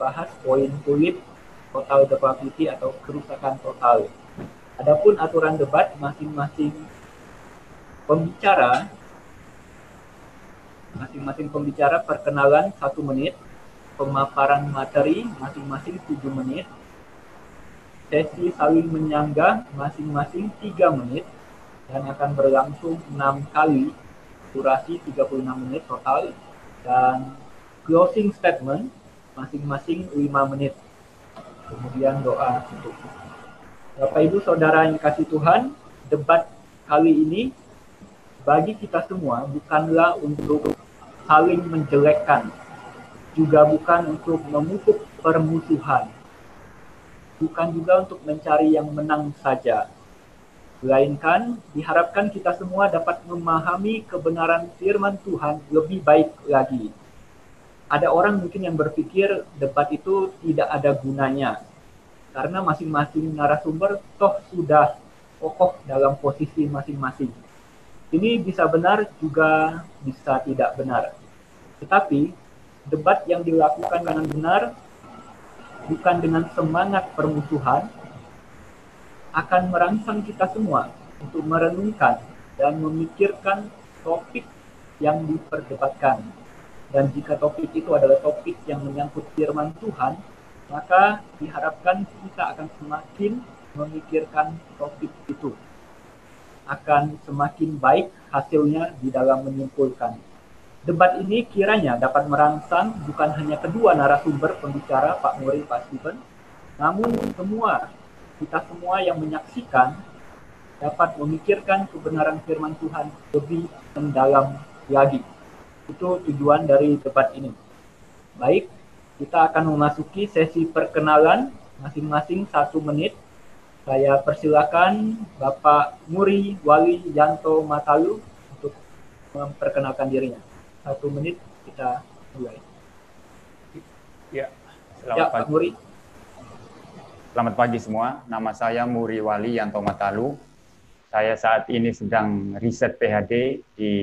membahas poin kulit total depravity atau kerusakan total. Adapun aturan debat, masing-masing pembicara perkenalan 1 menit, pemaparan materi masing-masing 7 menit, sesi saling menyanggah masing-masing 3 menit, dan akan berlangsung 6 kali, durasi 36 menit total, dan closing statement masing-masing 5 menit. Kemudian doa tutup. Bapak Ibu Saudara yang kasih Tuhan, debat kali ini bagi kita semua bukanlah untuk saling menjelekkan, juga bukan untuk memupuk permusuhan, bukan juga untuk mencari yang menang saja. Melainkan diharapkan kita semua dapat memahami kebenaran firman Tuhan lebih baik lagi. Ada orang mungkin yang berpikir debat itu tidak ada gunanya, karena masing-masing narasumber toh sudah kokoh dalam posisi masing-masing. Ini bisa benar juga bisa tidak benar. Tetapi debat yang dilakukan dengan benar, bukan dengan semangat permusuhan, akan merangsang kita semua untuk merenungkan dan memikirkan topik yang diperdebatkan. Dan jika topik itu adalah topik yang menyangkut firman Tuhan, maka diharapkan kita akan semakin memikirkan topik itu. Akan semakin baik hasilnya di dalam menyimpulkan. Debat ini kiranya dapat merangsang bukan hanya kedua narasumber pembicara, Pak Muri, Pak Stephen, namun kita semua yang menyaksikan dapat memikirkan kebenaran firman Tuhan lebih mendalam lagi. Itu tujuan dari debat ini. Baik, kita akan memasuki sesi perkenalan masing-masing 1 menit. Saya persilakan Bapak Muri Wali Yanto Matalu untuk memperkenalkan dirinya. 1 menit kita mulai. Ya, selamat pagi. Pak Muri. Selamat pagi semua. Nama saya Muri Wali Yanto Matalu. Saya saat ini sedang riset PhD di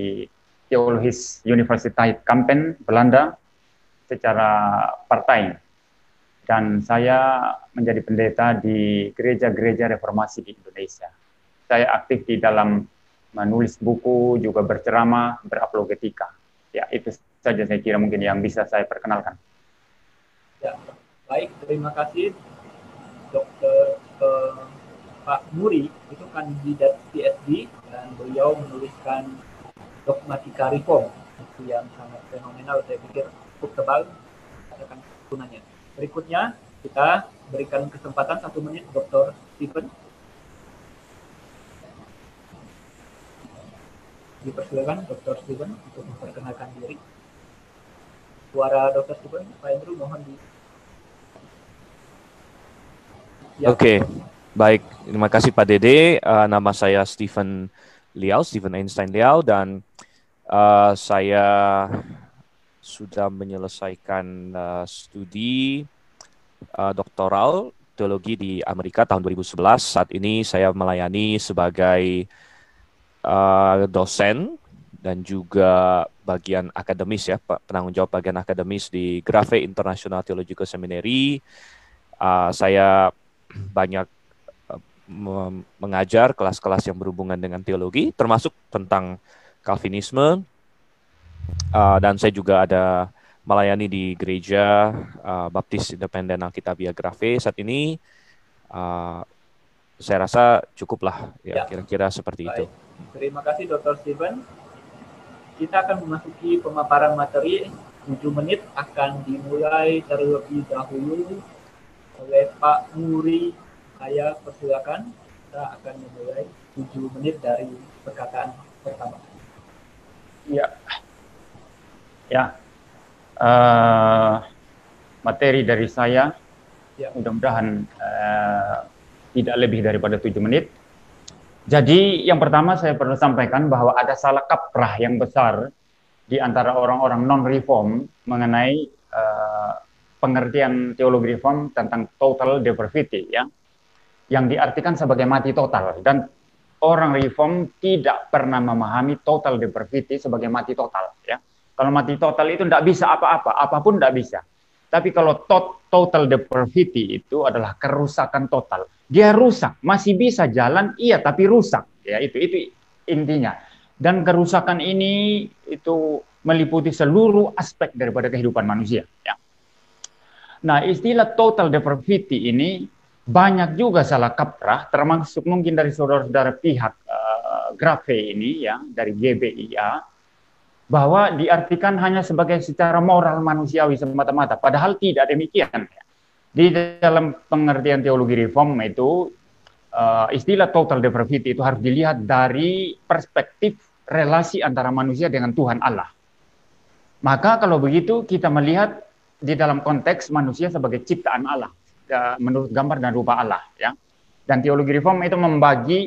Theologische Universiteit Kampen, Belanda, secara part-time. Dan saya menjadi pendeta di gereja-gereja reformasi di Indonesia. Saya aktif di dalam menulis buku, juga berceramah, berapologetika. Ya, itu saja saya kira mungkin yang bisa saya perkenalkan. Ya, baik, terima kasih Dr. Pak Muri, itu kandidat PhD, dan beliau menuliskan dogmatika reform, itu yang sangat fenomenal, saya pikir cukup tebal, akan gunanya. Berikutnya, kita berikan kesempatan 1 menit Dr. Stephen. Dipersilakan Dr. Stephen untuk memperkenalkan diri. Suara Dr. Stephen, Pak Andrew mohon di... Ya. Oke, baik. Terima kasih Pak Dede. Nama saya Stephen Einstein Liao, dan saya sudah menyelesaikan studi doktoral teologi di Amerika tahun 2011. Saat ini saya melayani sebagai dosen dan juga bagian akademis, ya, penanggung jawab bagian akademis di Grave International Theological Seminary. Saya banyak mengajar kelas-kelas yang berhubungan dengan teologi, termasuk tentang Calvinisme. Dan saya juga ada melayani di gereja Baptis Independen Alkitabiah Grave. Saat ini saya rasa cukuplah, ya, kira-kira seperti itu. Terima kasih Dr. Stephen. Kita akan memasuki pemaparan materi. 7 menit akan dimulai terlebih dahulu oleh Pak Muri. Saya persilakan, kita akan memulai 7 menit dari perkataan pertama. Ya, materi dari saya, mudah-mudahan tidak lebih daripada 7 menit. Jadi yang pertama saya perlu sampaikan bahwa ada salah kaprah yang besar di antara orang-orang non-reform mengenai pengertian teologi reform tentang total depravity, ya, yang diartikan sebagai mati total. Dan orang reform tidak pernah memahami total depravity sebagai mati total, ya. Kalau mati total itu tidak bisa apa-apa, apapun tidak bisa. Tapi kalau total depravity itu adalah kerusakan total. Dia rusak, masih bisa jalan, iya tapi rusak. Ya, itu intinya. Dan kerusakan ini itu meliputi seluruh aspek daripada kehidupan manusia. Ya. Nah, istilah total depravity ini banyak juga salah kaprah, termasuk mungkin dari saudara-saudara pihak Grafe ini, ya, dari GBIA, bahwa diartikan hanya sebagai secara moral manusiawi semata-mata, padahal tidak demikian. Di dalam pengertian teologi reform itu, istilah total depravity itu harus dilihat dari perspektif relasi antara manusia dengan Tuhan Allah. Maka kalau begitu kita melihat di dalam konteks manusia sebagai ciptaan Allah, menurut gambar dan rupa Allah. Ya. Dan teologi reform itu membagi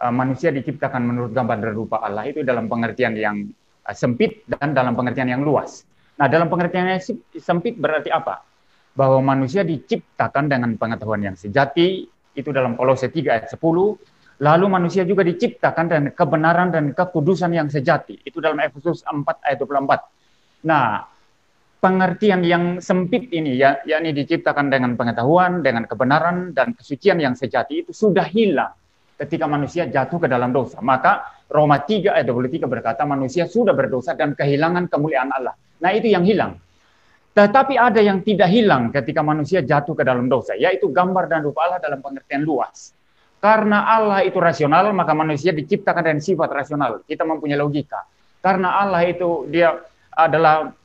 manusia diciptakan menurut gambar dan rupa Allah itu dalam pengertian yang sempit dan dalam pengertian yang luas. Nah, dalam pengertian yang sempit berarti apa? Bahwa manusia diciptakan dengan pengetahuan yang sejati, itu dalam Kolose 3 ayat 10. Lalu manusia juga diciptakan dengan kebenaran dan kekudusan yang sejati, itu dalam Efesus 4 ayat 24. Nah, pengertian yang sempit ini, yakni diciptakan dengan pengetahuan, dengan kebenaran dan kesucian yang sejati, itu sudah hilang ketika manusia jatuh ke dalam dosa. Maka Roma 3 ayat 23 berkata manusia sudah berdosa dan kehilangan kemuliaan Allah. Nah, itu yang hilang. Tetapi ada yang tidak hilang ketika manusia jatuh ke dalam dosa, yaitu gambar dan rupa Allah dalam pengertian luas. Karena Allah itu rasional, maka manusia diciptakan dengan sifat rasional. Kita mempunyai logika. Karena Allah itu dia adalah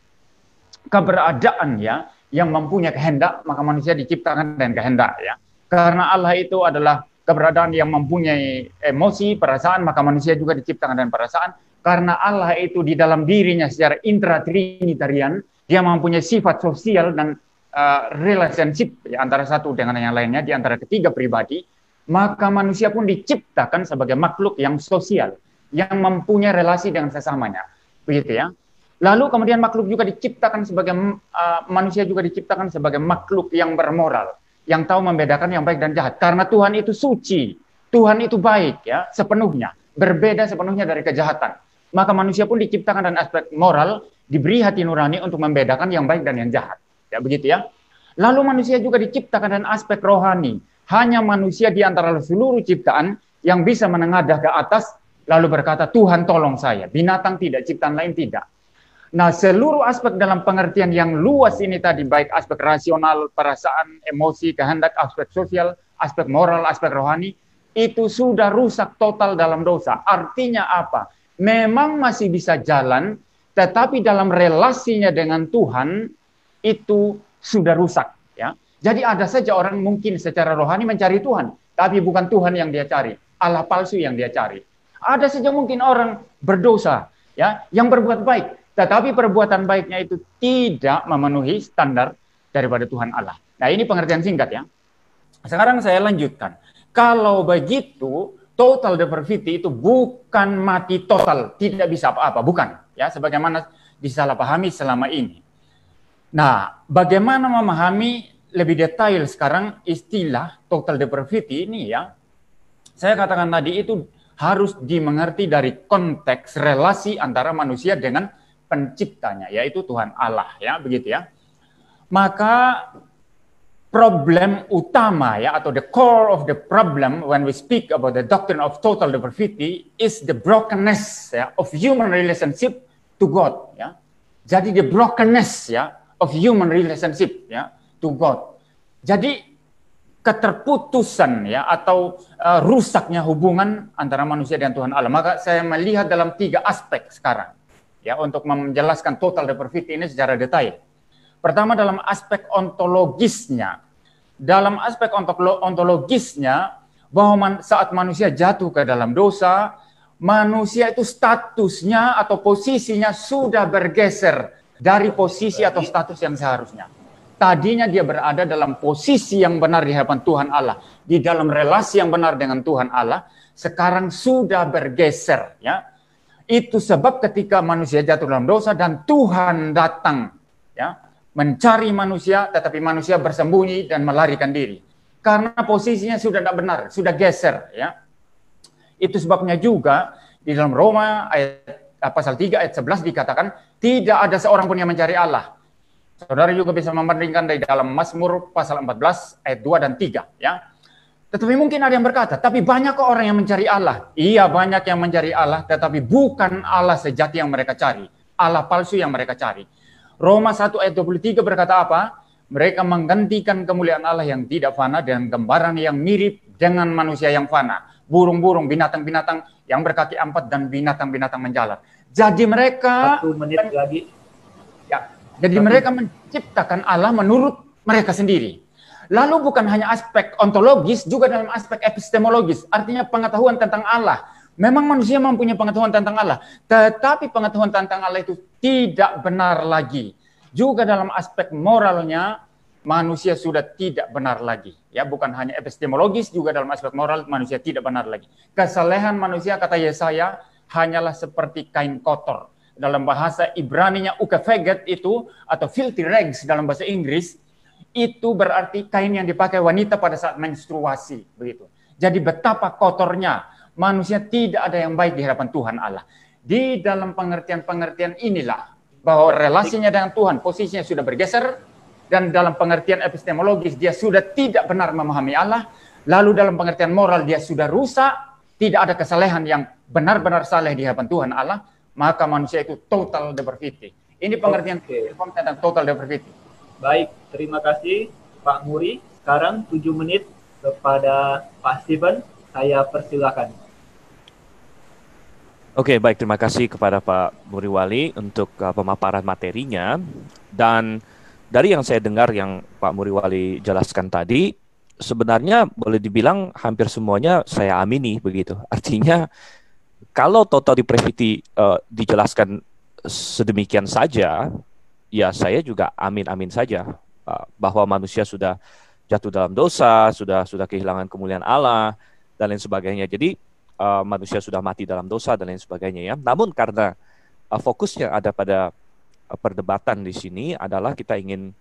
keberadaan, ya, yang mempunyai kehendak, maka manusia diciptakan dengan kehendak, ya. Karena Allah itu adalah keberadaan yang mempunyai emosi, perasaan, maka manusia juga diciptakan dengan perasaan. Karena Allah itu di dalam dirinya secara intratrinitarian, dia mempunyai sifat sosial dan relationship, ya, antara satu dengan yang lainnya, di antara ketiga pribadi, maka manusia pun diciptakan sebagai makhluk yang sosial, yang mempunyai relasi dengan sesamanya. Begitu, ya. Lalu kemudian makhluk juga diciptakan sebagai manusia juga diciptakan sebagai makhluk yang bermoral, yang tahu membedakan yang baik dan jahat. Karena Tuhan itu suci, Tuhan itu baik, ya, sepenuhnya, berbeda sepenuhnya dari kejahatan. Maka manusia pun diciptakan dengan aspek moral, diberi hati nurani untuk membedakan yang baik dan yang jahat. Ya, begitu, ya. Lalu manusia juga diciptakan dengan aspek rohani. Hanya manusia di antara seluruh ciptaan yang bisa menengadah ke atas lalu berkata, Tuhan tolong saya. Binatang tidak, ciptaan lain tidak. Nah, seluruh aspek dalam pengertian yang luas ini tadi, baik aspek rasional, perasaan, emosi, kehendak, aspek sosial, aspek moral, aspek rohani, itu sudah rusak total dalam dosa. Artinya apa? Memang masih bisa jalan, tetapi dalam relasinya dengan Tuhan, itu sudah rusak. Ya. Jadi ada saja orang mungkin secara rohani mencari Tuhan, tapi bukan Tuhan yang dia cari, Allah palsu yang dia cari. Ada saja mungkin orang berdosa, ya, yang berbuat baik, tetapi perbuatan baiknya itu tidak memenuhi standar daripada Tuhan Allah. Nah, ini pengertian singkat, ya. Sekarang saya lanjutkan. Kalau begitu, total depravity itu bukan mati total, tidak bisa apa-apa, bukan. Ya, sebagaimana disalahpahami selama ini. Nah, bagaimana memahami lebih detail sekarang istilah total depravity ini, ya? Saya katakan tadi itu harus dimengerti dari konteks relasi antara manusia dengan penciptanya, yaitu Tuhan Allah, ya, begitu, ya. Maka problem utama, ya, atau the core of the problem when we speak about the doctrine of total depravity is the brokenness, ya, of human relationship to God, ya. Jadi the brokenness, ya, of human relationship, ya, to God. Jadi keterputusan, ya, atau rusaknya hubungan antara manusia dan Tuhan Allah. Maka saya melihat dalam 3 aspek sekarang, ya, untuk menjelaskan total depravity ini secara detail. Pertama dalam aspek ontologisnya. Dalam aspek ontologisnya, bahwa saat manusia jatuh ke dalam dosa, manusia itu statusnya atau posisinya sudah bergeser dari posisi atau status yang seharusnya. Tadinya dia berada dalam posisi yang benar di hadapan Tuhan Allah, di dalam relasi yang benar dengan Tuhan Allah, sekarang sudah bergeser, ya. Itu sebab ketika manusia jatuh dalam dosa dan Tuhan datang, ya, mencari manusia, tetapi manusia bersembunyi dan melarikan diri. Karena posisinya sudah tidak benar, sudah geser, ya. Itu sebabnya juga di dalam Roma pasal 3 ayat 11 dikatakan tidak ada seorang pun yang mencari Allah. Saudara juga bisa membandingkan dari dalam Mazmur pasal 14 ayat 2 dan 3 ya. Tetapi mungkin ada yang berkata, tapi banyak kok orang yang mencari Allah. Iya, banyak yang mencari Allah, tetapi bukan Allah sejati yang mereka cari. Allah palsu yang mereka cari. Roma 1 ayat 23 berkata apa? Mereka menggantikan kemuliaan Allah yang tidak fana dengan gambaran yang mirip dengan manusia yang fana. Burung-burung, binatang-binatang yang berkaki 4 dan binatang-binatang menjalar. Jadi mereka... 1 menit lagi. Ya, jadi mereka menciptakan Allah menurut mereka sendiri. Lalu bukan hanya aspek ontologis, juga dalam aspek epistemologis. Artinya pengetahuan tentang Allah. Memang manusia mempunyai pengetahuan tentang Allah. Tetapi pengetahuan tentang Allah itu tidak benar lagi. Juga dalam aspek moralnya, manusia sudah tidak benar lagi. Ya, bukan hanya epistemologis, juga dalam aspek moral, manusia tidak benar lagi. Kesalehan manusia, kata Yesaya, hanyalah seperti kain kotor. Dalam bahasa Ibraninya ukefeget itu, atau filthy rags dalam bahasa Inggris, itu berarti kain yang dipakai wanita pada saat menstruasi. Begitu. Jadi betapa kotornya, manusia tidak ada yang baik di hadapan Tuhan Allah. Di dalam pengertian-pengertian inilah, bahwa relasinya dengan Tuhan, posisinya sudah bergeser, dan dalam pengertian epistemologis, dia sudah tidak benar memahami Allah, lalu dalam pengertian moral, dia sudah rusak, tidak ada kesalehan yang benar-benar saleh di hadapan Tuhan Allah, maka manusia itu total depravity. Ini pengertian tentang total depravity. Baik, terima kasih Pak Muri. Sekarang 7 menit kepada Pak Steven. Saya persilakan. Oke, baik. Terima kasih kepada Pak Muri Wali untuk pemaparan materinya. Dan dari yang saya dengar yang Pak Muri Wali jelaskan tadi, sebenarnya boleh dibilang hampir semuanya saya amini begitu. Artinya, kalau total depravity dijelaskan sedemikian saja, ya saya juga amin-amin saja bahwa manusia sudah jatuh dalam dosa, sudah kehilangan kemuliaan Allah dan lain sebagainya. Jadi manusia sudah mati dalam dosa dan lain sebagainya ya. Namun karena fokusnya ada pada perdebatan di sini adalah kita ingin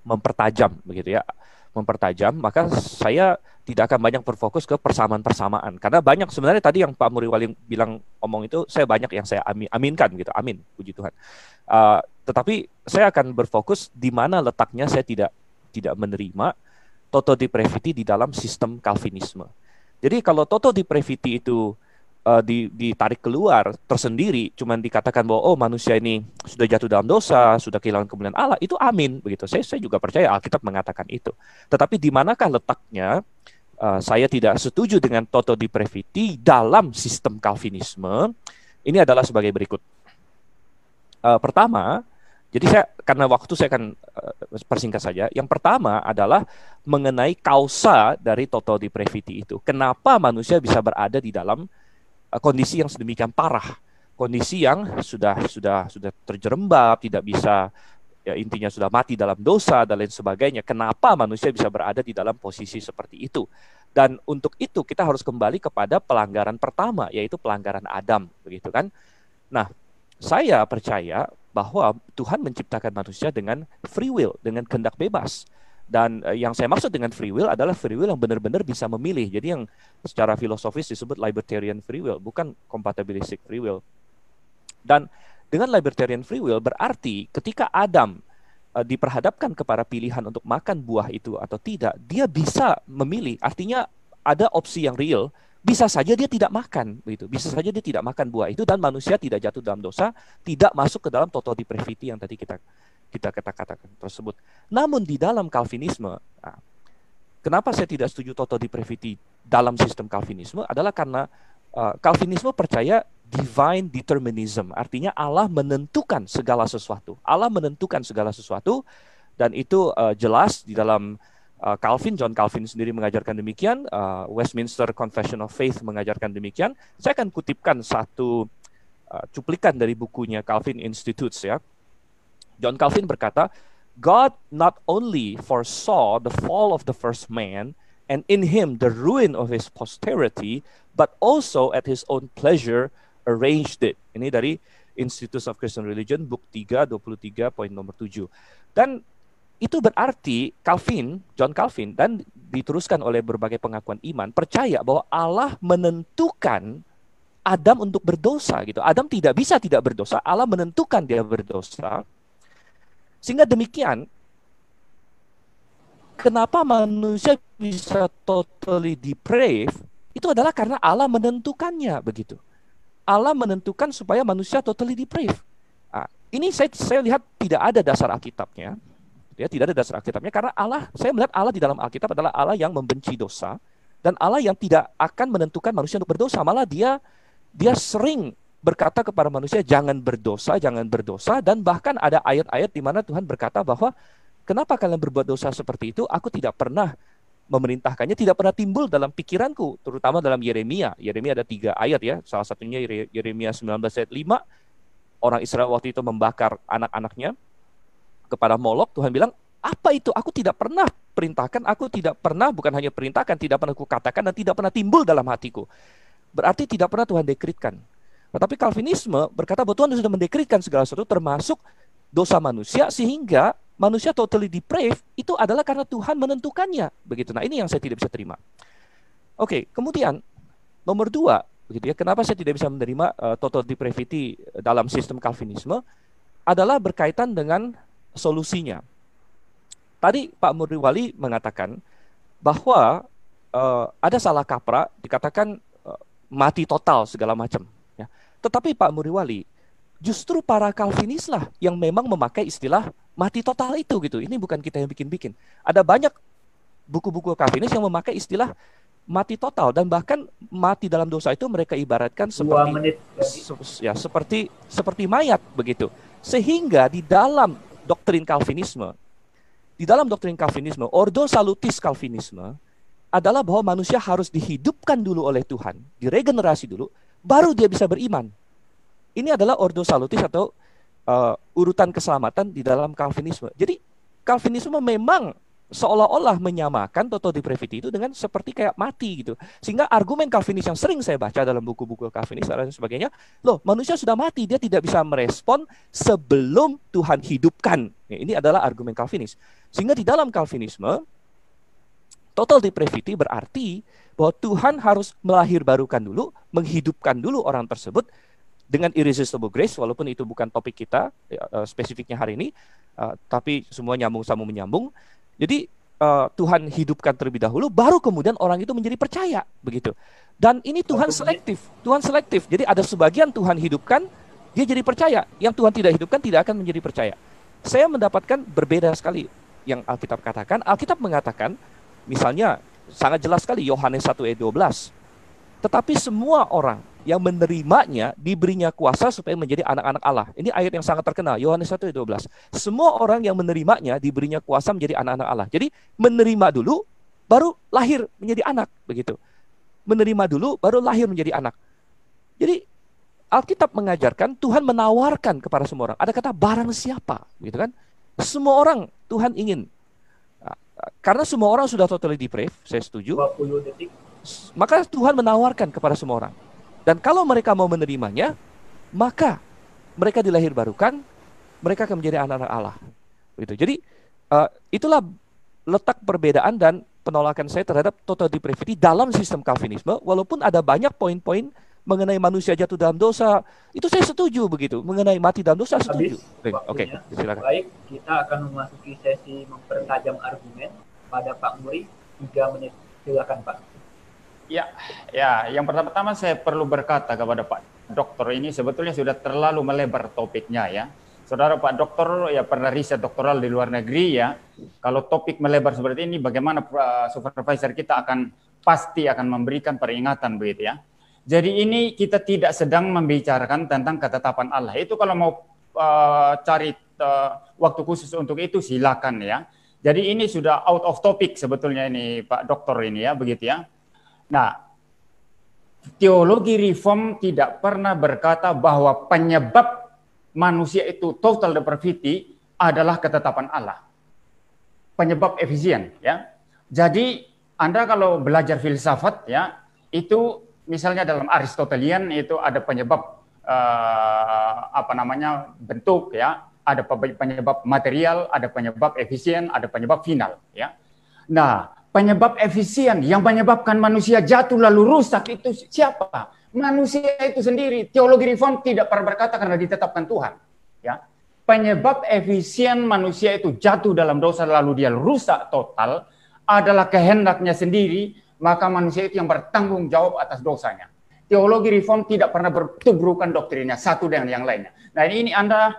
mempertajam begitu ya. Mempertajam, maka saya tidak akan banyak berfokus ke persamaan-persamaan. Karena banyak sebenarnya tadi yang Pak Muri Wali bilang omong itu, saya banyak yang saya aminkan gitu. Amin, puji Tuhan. Tetapi saya akan berfokus di mana letaknya saya tidak menerima total depravity di dalam sistem Calvinisme. Jadi kalau total depravity itu ditarik keluar tersendiri, cuman dikatakan bahwa oh manusia ini sudah jatuh dalam dosa, sudah kehilangan kemuliaan Allah, itu amin begitu. Saya juga percaya Alkitab mengatakan itu. Tetapi di manakah letaknya saya tidak setuju dengan total depravity dalam sistem Calvinisme? Ini adalah sebagai berikut. Pertama, jadi karena waktu saya akan persingkat saja. Yang pertama adalah mengenai kausa dari total depravity itu. Kenapa manusia bisa berada di dalam kondisi yang sedemikian parah, kondisi yang sudah terjerembab, tidak bisa, ya intinya sudah mati dalam dosa dan lain sebagainya. Kenapa manusia bisa berada di dalam posisi seperti itu? Dan untuk itu kita harus kembali kepada pelanggaran pertama, yaitu pelanggaran Adam, begitu kan? Nah, saya percaya bahwa Tuhan menciptakan manusia dengan free will, dengan kehendak bebas. Dan yang saya maksud dengan free will adalah free will yang benar-benar bisa memilih. Jadi yang secara filosofis disebut libertarian free will, bukan compatibilistic free will. Dan dengan libertarian free will berarti ketika Adam diperhadapkan kepada pilihan untuk makan buah itu atau tidak, dia bisa memilih. Artinya ada opsi yang real, bisa saja dia tidak makan, begitu. Bisa saja dia tidak makan buah itu dan manusia tidak jatuh dalam dosa, tidak masuk ke dalam total depravity yang tadi kita katakan tersebut. Namun di dalam Calvinisme, kenapa saya tidak setuju total depravity dalam sistem Calvinisme adalah karena Calvinisme percaya divine determinism, artinya Allah menentukan segala sesuatu. Allah menentukan segala sesuatu dan itu jelas di dalam John Calvin sendiri mengajarkan demikian, Westminster Confession of Faith mengajarkan demikian. Saya akan kutipkan satu cuplikan dari bukunya Calvin Institutes ya. John Calvin berkata, God not only foresaw the fall of the first man and in him the ruin of his posterity, but also at his own pleasure arranged it. Ini dari Institutes of Christian Religion, book 3, 23, poin nomor 7. Dan itu berarti John Calvin, dan diteruskan oleh berbagai pengakuan iman, percaya bahwa Allah menentukan Adam untuk berdosa gitu. Adam tidak bisa tidak berdosa, Allah menentukan dia berdosa. Sehingga demikian, kenapa manusia bisa totally depraved, itu adalah karena Allah menentukannya begitu. Allah menentukan supaya manusia totally depraved. Nah, ini saya lihat tidak ada dasar Alkitabnya. Ya, tidak ada dasar Alkitabnya karena saya melihat Allah di dalam Alkitab adalah Allah yang membenci dosa dan Allah yang tidak akan menentukan manusia untuk berdosa. Malah dia sering berkata kepada manusia jangan berdosa, dan bahkan ada ayat-ayat di mana Tuhan berkata bahwa kenapa kalian berbuat dosa seperti itu? Aku tidak pernah memerintahkannya, tidak pernah timbul dalam pikiranku, terutama dalam Yeremia. Yeremia ada 3 ayat ya, salah satunya Yeremia 19 ayat 5. Orang Israel waktu itu membakar anak-anaknya kepada Molok. Tuhan bilang, apa itu? Aku tidak pernah perintahkan, aku tidak pernah, bukan hanya perintahkan, tidak pernah kukatakan dan tidak pernah timbul dalam hatiku. Berarti tidak pernah Tuhan dekritkan. Tetapi Calvinisme berkata bahwa Tuhan sudah mendekritkan segala sesuatu termasuk dosa manusia, sehingga manusia totally depraved itu adalah karena Tuhan menentukannya. Begitu. Nah, ini yang saya tidak bisa terima. Oke, kemudian nomor 2, begitu ya. Kenapa saya tidak bisa menerima total depravity dalam sistem Calvinisme adalah berkaitan dengan solusinya. Tadi Pak Muriwali mengatakan bahwa ada salah kaprah, dikatakan mati total segala macam. Ya. Tetapi Pak Muriwali, justru para Calvinis lah yang memang memakai istilah mati total itu gitu. Ini bukan kita yang bikin-bikin. Ada banyak buku-buku Calvinis yang memakai istilah mati total dan bahkan mati dalam dosa itu mereka ibaratkan seperti mayat begitu. Sehingga di dalam doktrin Calvinisme, Ordo Salutis Calvinisme adalah bahwa manusia harus dihidupkan dulu oleh Tuhan, diregenerasi dulu, baru dia bisa beriman. Ini adalah Ordo Salutis atau urutan keselamatan di dalam Calvinisme. Jadi Calvinisme memang seolah-olah menyamakan total depravity itu dengan seperti kayak mati gitu. Sehingga argumen Calvinis yang sering saya baca dalam buku-buku Calvinis dan sebagainya, loh manusia sudah mati, dia tidak bisa merespon sebelum Tuhan hidupkan. Ya, ini adalah argumen Calvinis. Sehingga di dalam Calvinisme, total depravity berarti bahwa Tuhan harus melahirbarukan dulu, menghidupkan dulu orang tersebut dengan irresistible grace, walaupun itu bukan topik kita spesifiknya hari ini, tapi semua nyambung-sambung menyambung. Jadi Tuhan hidupkan terlebih dahulu, baru kemudian orang itu menjadi percaya, begitu. Dan ini Tuhan selektif. Jadi ada sebagian Tuhan hidupkan, dia jadi percaya. Yang Tuhan tidak hidupkan tidak akan menjadi percaya. Saya mendapatkan berbeda sekali yang Alkitab katakan. Alkitab mengatakan, misalnya sangat jelas sekali Yohanes 1 ayat 12. Tetapi semua orang yang menerimanya diberinya kuasa supaya menjadi anak-anak Allah. Ini ayat yang sangat terkenal, Yohanes 1 ayat 12. Semua orang yang menerimanya diberinya kuasa menjadi anak-anak Allah. Jadi menerima dulu baru lahir menjadi anak, begitu. Menerima dulu baru lahir menjadi anak. Jadi Alkitab mengajarkan Tuhan menawarkan kepada semua orang. Ada kata barang siapa, begitu kan? Semua orang Tuhan ingin. Karena semua orang sudah totally depraved, saya setuju. 20 detik. Maka Tuhan menawarkan kepada semua orang. Dan kalau mereka mau menerimanya, maka mereka dilahirbarukan, mereka akan menjadi anak-anak Allah. Begitu. Jadi itulah letak perbedaan dan penolakan saya terhadap total depravity dalam sistem Calvinisme. Walaupun ada banyak poin-poin mengenai manusia jatuh dalam dosa, itu saya setuju begitu. Mengenai mati dalam dosa, setuju. Oke, silakan. Baik, kita akan memasuki sesi mempertajam argumen pada Pak Muri. 3 menit, silakan Pak. Ya, yang pertama-tama saya perlu berkata kepada Pak Dokter, ini sebetulnya sudah terlalu melebar topiknya ya. Saudara Pak Dokter ya pernah riset doktoral di luar negeri ya. Kalau topik melebar seperti ini, bagaimana supervisor kita pasti akan memberikan peringatan begitu ya. Jadi ini kita tidak sedang membicarakan tentang ketetapan Allah. Itu kalau mau cari waktu khusus untuk itu silakan ya. Jadi ini sudah out of topic sebetulnya ini Pak Dokter ini ya, begitu ya. Nah, teologi reform tidak pernah berkata bahwa penyebab manusia itu total depravity adalah ketetapan Allah. Penyebab efisien ya. Jadi Anda kalau belajar filsafat ya, itu misalnya dalam Aristotelian itu ada penyebab bentuk ya, ada penyebab material, ada penyebab efisien, ada penyebab final ya. Nah, penyebab efisien yang menyebabkan manusia jatuh lalu rusak itu siapa? Manusia itu sendiri. Teologi reform tidak pernah berkata karena ditetapkan Tuhan. Ya, penyebab efisien manusia itu jatuh dalam dosa lalu dia rusak total adalah kehendaknya sendiri, maka manusia itu yang bertanggung jawab atas dosanya. Teologi reform tidak pernah bertubrukan doktrinnya satu dengan yang lainnya. Nah ini Anda,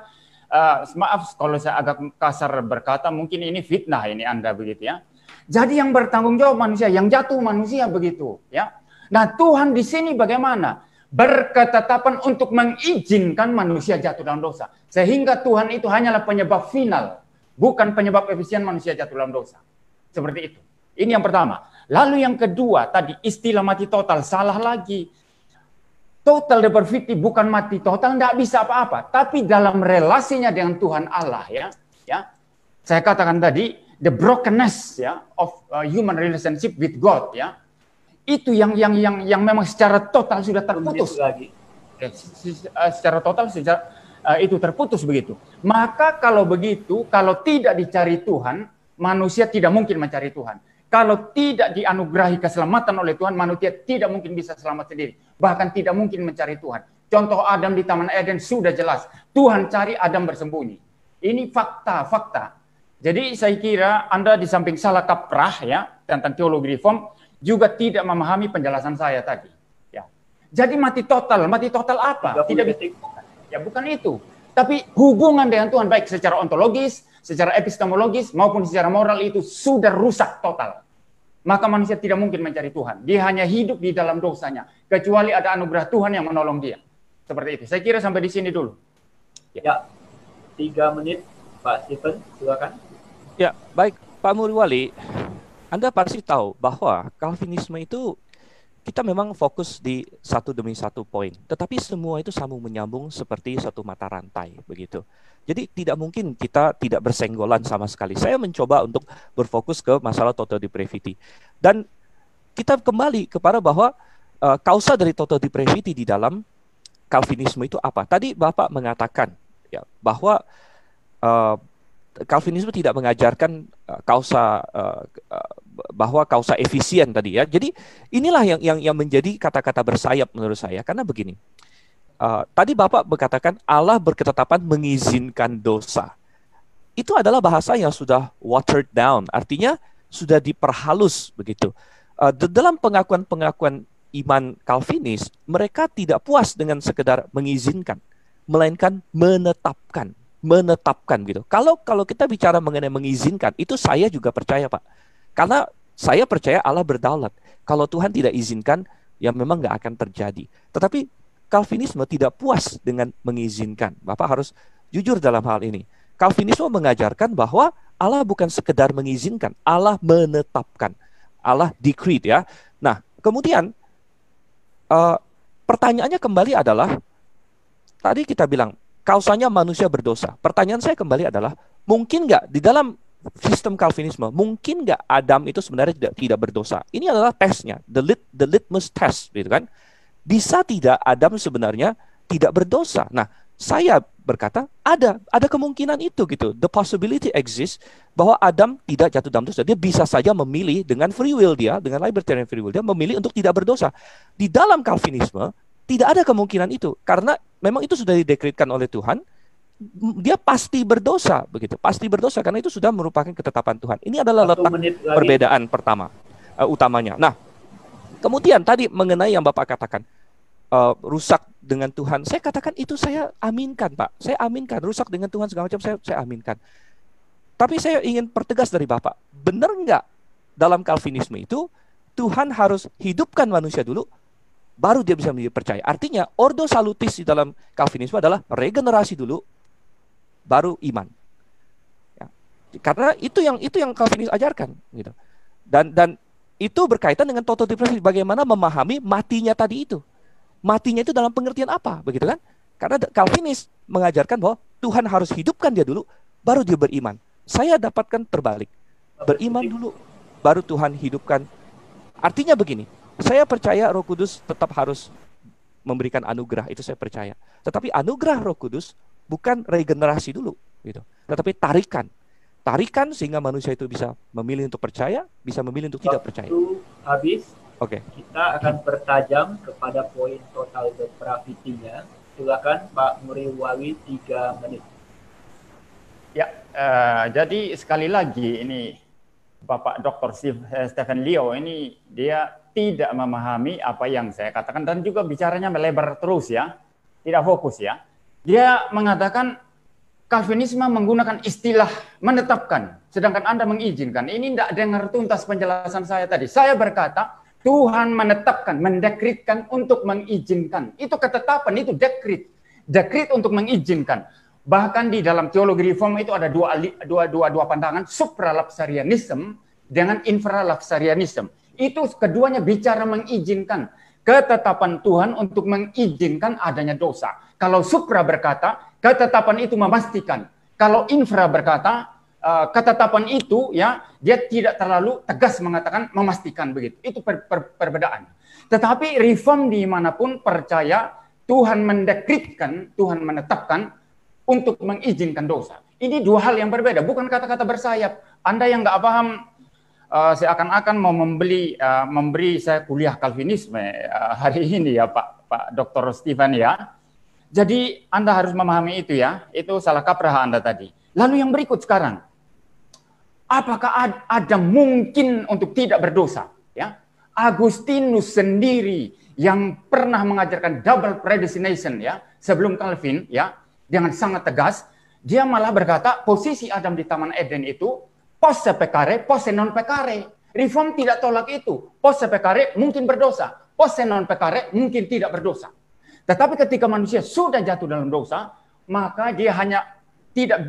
maaf kalau saya agak kasar berkata, mungkin ini fitnah ini Anda begitu ya. Jadi yang bertanggung jawab manusia, yang jatuh manusia begitu ya. Nah Tuhan di sini bagaimana? Berketetapan untuk mengizinkan manusia jatuh dalam dosa. Sehingga Tuhan itu hanyalah penyebab final, bukan penyebab efisien manusia jatuh dalam dosa. Seperti itu. Ini yang pertama. Lalu yang kedua, tadi istilah mati total, salah lagi. Total depravity bukan mati total, tidak bisa apa-apa. Tapi dalam relasinya dengan Tuhan Allah, ya, saya katakan tadi, the brokenness ya of human relationship with God, ya, itu yang memang secara total sudah terputus lagi. Secara total itu terputus begitu. Maka kalau begitu, kalau tidak dicari Tuhan, manusia tidak mungkin mencari Tuhan. Kalau tidak dianugerahi keselamatan oleh Tuhan, manusia tidak mungkin bisa selamat sendiri. Bahkan tidak mungkin mencari Tuhan. Contoh Adam di Taman Eden sudah jelas. Tuhan cari, Adam bersembunyi. Ini fakta. Jadi saya kira Anda di samping salah kaprah ya tentang teologi reform, juga tidak memahami penjelasan saya tadi. Ya. Jadi mati total apa? Tidak bisa. Ya bukan itu. Tapi hubungan dengan Tuhan baik secara ontologis, secara epistemologis maupun secara moral itu sudah rusak total. Maka manusia tidak mungkin mencari Tuhan. Dia hanya hidup di dalam dosanya. Kecuali ada anugerah Tuhan yang menolong dia. Seperti itu. Saya kira sampai di sini dulu. Ya, 3 menit Pak Stephen, silakan. Ya, baik Pak Muriwali. Anda pasti tahu bahwa Calvinisme itu kita memang fokus di satu demi satu poin, tetapi semua itu sambung menyambung seperti satu mata rantai begitu. Jadi tidak mungkin kita tidak bersenggolan sama sekali. Saya mencoba untuk berfokus ke masalah total depravity. Dan kita kembali kepada bahwa kausa dari total depravity di dalam Calvinisme itu apa? Tadi Bapak mengatakan ya bahwa Calvinisme tidak mengajarkan bahwa kausa efisien tadi ya. Jadi inilah yang menjadi kata-kata bersayap menurut saya. Karena begini, tadi Bapak berkatakan Allah berketetapan mengizinkan dosa. Itu adalah bahasa yang sudah watered down, artinya sudah diperhalus begitu. Dalam pengakuan-pengakuan iman Calvinis, mereka tidak puas dengan sekedar mengizinkan, melainkan menetapkan gitu. Kalau kita bicara mengenai mengizinkan, itu saya juga percaya Pak. Karena saya percaya Allah berdaulat. Kalau Tuhan tidak izinkan, ya memang nggak akan terjadi. Tetapi Calvinisme tidak puas dengan mengizinkan. Bapak harus jujur dalam hal ini. Calvinisme mengajarkan bahwa Allah bukan sekedar mengizinkan, Allah menetapkan. Allah decreed ya. Nah, kemudian pertanyaannya kembali adalah, tadi kita bilang, kausanya manusia berdosa. Pertanyaan saya kembali adalah, mungkin nggak di dalam sistem Calvinisme, mungkin nggak Adam itu sebenarnya tidak berdosa? Ini adalah tesnya, the litmus test, gitu kan? Bisa tidak Adam sebenarnya tidak berdosa? Nah, saya berkata ada kemungkinan itu gitu. The possibility exists bahwa Adam tidak jatuh dalam dosa. Dia bisa saja memilih dengan free will dia, dengan libertarian free will dia memilih untuk tidak berdosa. Di dalam Calvinisme tidak ada kemungkinan itu, karena memang itu sudah didekretkan oleh Tuhan, dia pasti berdosa begitu, pasti berdosa karena itu sudah merupakan ketetapan Tuhan. Ini adalah letak perbedaan pertama utamanya. Nah, kemudian tadi mengenai yang Bapak katakan rusak dengan Tuhan, saya katakan itu saya aminkan Pak, saya aminkan rusak dengan Tuhan segala macam saya aminkan. Tapi saya ingin pertegas dari Bapak, benar nggak dalam Calvinisme itu Tuhan harus hidupkan manusia dulu, baru dia bisa menjadi percaya. Artinya ordo salutis di dalam Calvinisme adalah regenerasi dulu, baru iman. Ya. Karena itu yang Calvinis ajarkan, gitu. Dan itu berkaitan dengan total depravity. Bagaimana memahami matinya tadi itu? Matinya itu dalam pengertian apa, begitu kan? Karena Calvinis mengajarkan bahwa Tuhan harus hidupkan dia dulu, baru dia beriman. Saya dapatkan terbalik, beriman dulu, baru Tuhan hidupkan. Artinya begini. Saya percaya Roh Kudus tetap harus memberikan anugerah, itu saya percaya. Tetapi anugerah Roh Kudus bukan regenerasi dulu, gitu. Tetapi tarikan sehingga manusia itu bisa memilih untuk percaya, bisa memilih untuk tidak percaya. Waktu habis. Oke. Kita akan bertajam kepada poin total depravity-nya. Silakan Pak Muriwali 3 menit. Ya, jadi sekali lagi ini Bapak Dr. Stephen Leo ini dia tidak memahami apa yang saya katakan dan juga bicaranya melebar terus ya, tidak fokus ya. Dia mengatakan Calvinisme menggunakan istilah menetapkan, sedangkan Anda mengizinkan. Ini tidak dengar tuntas penjelasan saya tadi. Saya berkata, Tuhan menetapkan, mendekritkan untuk mengizinkan. Itu ketetapan, itu dekrit. Dekrit untuk mengizinkan. Bahkan di dalam teologi reform itu ada dua pandangan, supralapsarianism dengan infralapsarianism. Itu keduanya bicara mengizinkan. Ketetapan Tuhan untuk mengizinkan adanya dosa. Kalau supra berkata, ketetapan itu memastikan. Kalau infra berkata, ketetapan itu ya dia tidak terlalu tegas mengatakan memastikan begitu. Itu perbedaan. Tetapi reform dimanapun percaya Tuhan mendekritkan, Tuhan menetapkan untuk mengizinkan dosa. Ini dua hal yang berbeda, bukan kata-kata bersayap. Anda yang nggak paham, seakan-akan mau memberi saya kuliah Calvinisme hari ini ya Pak Dr. Stephen ya. Jadi Anda harus memahami itu ya, itu salah kaprah Anda tadi. Lalu yang berikut sekarang, apakah ada mungkin untuk tidak berdosa? Ya, Agustinus sendiri yang pernah mengajarkan double predestination ya sebelum Calvin ya dengan sangat tegas, dia malah berkata posisi Adam di Taman Eden itu post pecare, post non pecare. Reform tidak tolak itu. Post pecare mungkin berdosa, post non pecare mungkin tidak berdosa. Tetapi ketika manusia sudah jatuh dalam dosa, maka dia hanya tidak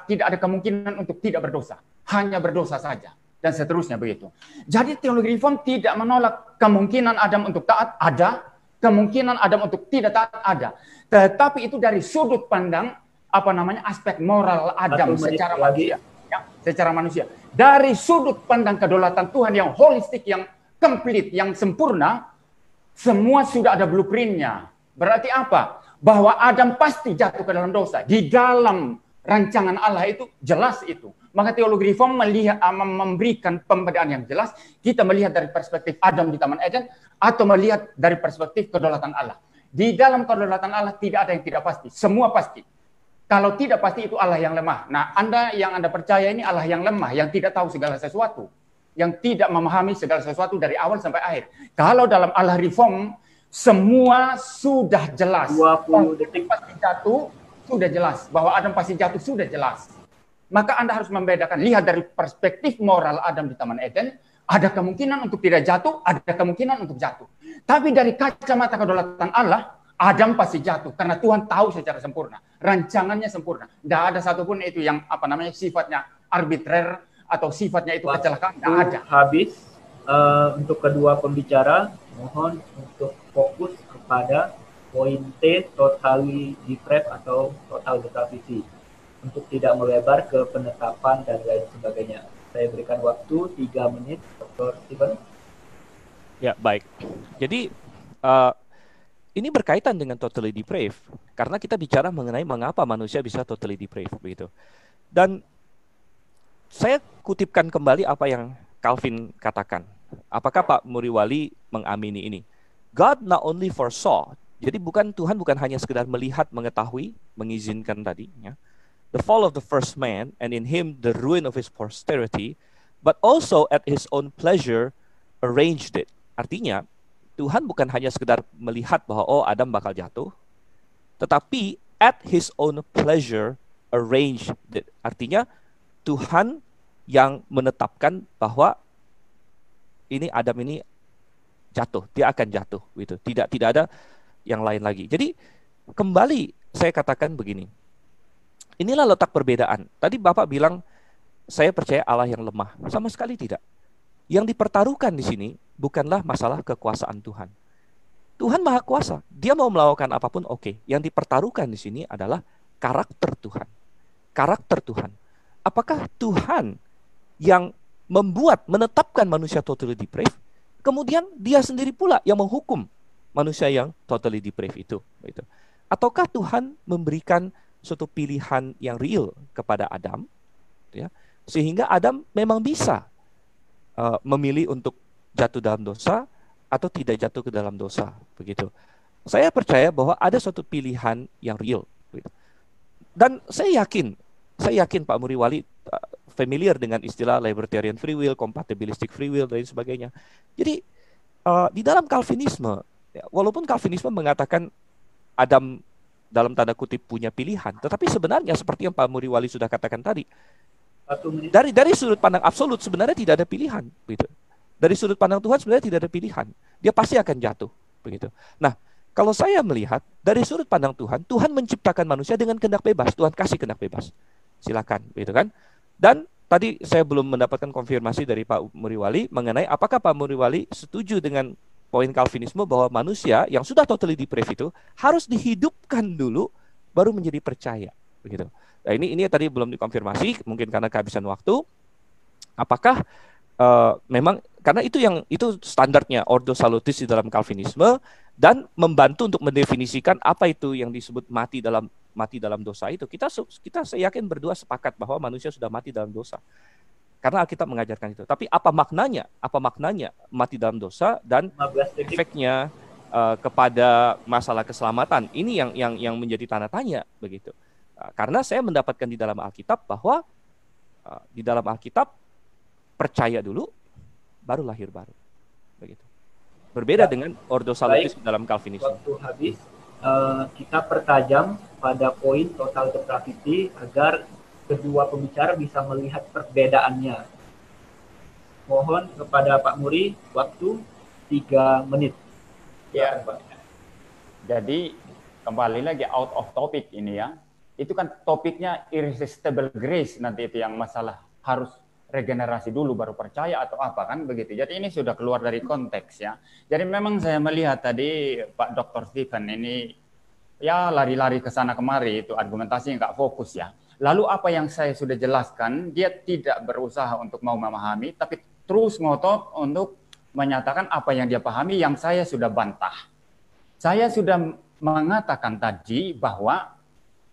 ada kemungkinan untuk tidak berdosa. Hanya berdosa saja. Dan seterusnya begitu. Jadi teologi reform tidak menolak kemungkinan Adam untuk taat, ada. Kemungkinan Adam untuk tidak taat, ada. Tetapi itu dari sudut pandang, aspek moral Adam secara manusia. Ya, secara manusia. Dari sudut pandang kedaulatan Tuhan yang holistik, yang komplit, yang sempurna, semua sudah ada blueprint-nya. Berarti apa? Bahwa Adam pasti jatuh ke dalam dosa. Di dalam rancangan Allah itu jelas itu. Maka teologi reform memberikan pembedaan yang jelas. Kita melihat dari perspektif Adam di Taman Eden atau melihat dari perspektif kedaulatan Allah. Di dalam kedaulatan Allah tidak ada yang tidak pasti. Semua pasti. Kalau tidak pasti itu Allah yang lemah. Nah, Anda percaya ini Allah yang lemah, yang tidak tahu segala sesuatu, yang tidak memahami segala sesuatu dari awal sampai akhir. Kalau dalam Allah reform semua sudah jelas. 20 detik pasti jatuh sudah jelas, bahwa Adam pasti jatuh sudah jelas. Maka Anda harus membedakan, lihat dari perspektif moral Adam di Taman Eden, ada kemungkinan untuk tidak jatuh, ada kemungkinan untuk jatuh. Tapi dari kacamata kedaulatan Allah, Adam pasti jatuh karena Tuhan tahu secara sempurna, rancangannya sempurna. Tidak ada satupun itu yang sifatnya arbitrer atau sifatnya itu kecelakaan. Tidak ada. Habis untuk kedua pembicara, mohon untuk fokus kepada poin T, totally depraved atau total depravity, untuk tidak melebar ke penetapan dan lain sebagainya. Saya berikan waktu 3 menit, Dr. Stephen. Ya, baik. Jadi ini berkaitan dengan totally depraved karena kita bicara mengenai mengapa manusia bisa totally depraved begitu. Dan saya kutipkan kembali apa yang Calvin katakan. Apakah Pak Muriwali mengamini ini? God not only foresaw, jadi Tuhan bukan hanya sekedar melihat, mengetahui, mengizinkan tadi, ya, the fall of the first man, and in him the ruin of his posterity, but also at his own pleasure arranged it. Artinya, Tuhan bukan hanya sekedar melihat bahwa Adam bakal jatuh, tetapi at his own pleasure arranged it. Artinya, Tuhan yang menetapkan bahwa ini Adam ini jatuh, dia akan jatuh gitu. Tidak ada yang lain lagi. Jadi kembali saya katakan begini. Inilah letak perbedaan. Tadi Bapak bilang saya percaya Allah yang lemah. Sama sekali tidak. Yang dipertaruhkan di sini bukanlah masalah kekuasaan Tuhan. Tuhan Maha Kuasa. Dia mau melakukan apapun oke. Yang dipertaruhkan di sini adalah karakter Tuhan. Karakter Tuhan. Apakah Tuhan yang menetapkan manusia totally depraved, kemudian dia sendiri pula yang menghukum manusia yang totally depraved itu. Ataukah Tuhan memberikan suatu pilihan yang real kepada Adam, ya, sehingga Adam memang bisa memilih untuk jatuh dalam dosa atau tidak jatuh ke dalam dosa, begitu. Saya percaya bahwa ada suatu pilihan yang real, begitu. Dan saya yakin Saya yakin Pak Muriwali familiar dengan istilah libertarian free will, compatibilistic free will, dan sebagainya. Jadi di dalam Calvinisme, ya, walaupun Calvinisme mengatakan Adam dalam tanda kutip punya pilihan, tetapi sebenarnya seperti yang Pak Muriwali sudah katakan tadi, dari sudut pandang absolut sebenarnya tidak ada pilihan, begitu. Dari sudut pandang Tuhan sebenarnya tidak ada pilihan. Dia pasti akan jatuh, begitu. Nah, kalau saya melihat dari sudut pandang Tuhan, Tuhan menciptakan manusia dengan kehendak bebas. Tuhan kasih kehendak bebas. Silakan, begitu kan? Dan tadi saya belum mendapatkan konfirmasi dari Pak Muriwali mengenai apakah Pak Muriwali setuju dengan poin Calvinisme bahwa manusia yang sudah totally depraved itu harus dihidupkan dulu baru menjadi percaya, begitu. Nah, ini tadi belum dikonfirmasi, mungkin karena kehabisan waktu. Apakah memang karena itu standarnya Ordo Salutis di dalam Calvinisme, dan membantu untuk mendefinisikan apa itu yang disebut mati dalam dosa itu. Kita saya yakin berdua sepakat bahwa manusia sudah mati dalam dosa. Karena Alkitab mengajarkan itu. Tapi apa maknanya? Apa maknanya mati dalam dosa dan efeknya kepada masalah keselamatan? Ini yang menjadi tanda tanya, begitu. Karena saya mendapatkan di dalam Alkitab bahwa di dalam Alkitab percaya dulu baru lahir baru, begitu. Berbeda dengan Ordo Salutis dalam Calvinisme. Waktu habis, kita pertajam pada poin total depravity agar kedua pembicara bisa melihat perbedaannya. Mohon kepada Pak Muri waktu 3 menit. Ya, Pak. Jadi kembali lagi out of topic ini ya. Itu kan topiknya irresistible grace, nanti itu yang masalah harus regenerasi dulu baru percaya atau apa kan begitu. Jadi ini sudah keluar dari konteks ya. Jadi memang saya melihat tadi Pak Dr. Stephen ini ya lari-lari ke sana kemari, itu argumentasinya nggak fokus ya. Lalu apa yang saya sudah jelaskan, dia tidak berusaha untuk mau memahami, tapi terus ngotot untuk menyatakan apa yang dia pahami yang saya sudah bantah. Saya sudah mengatakan tadi bahwa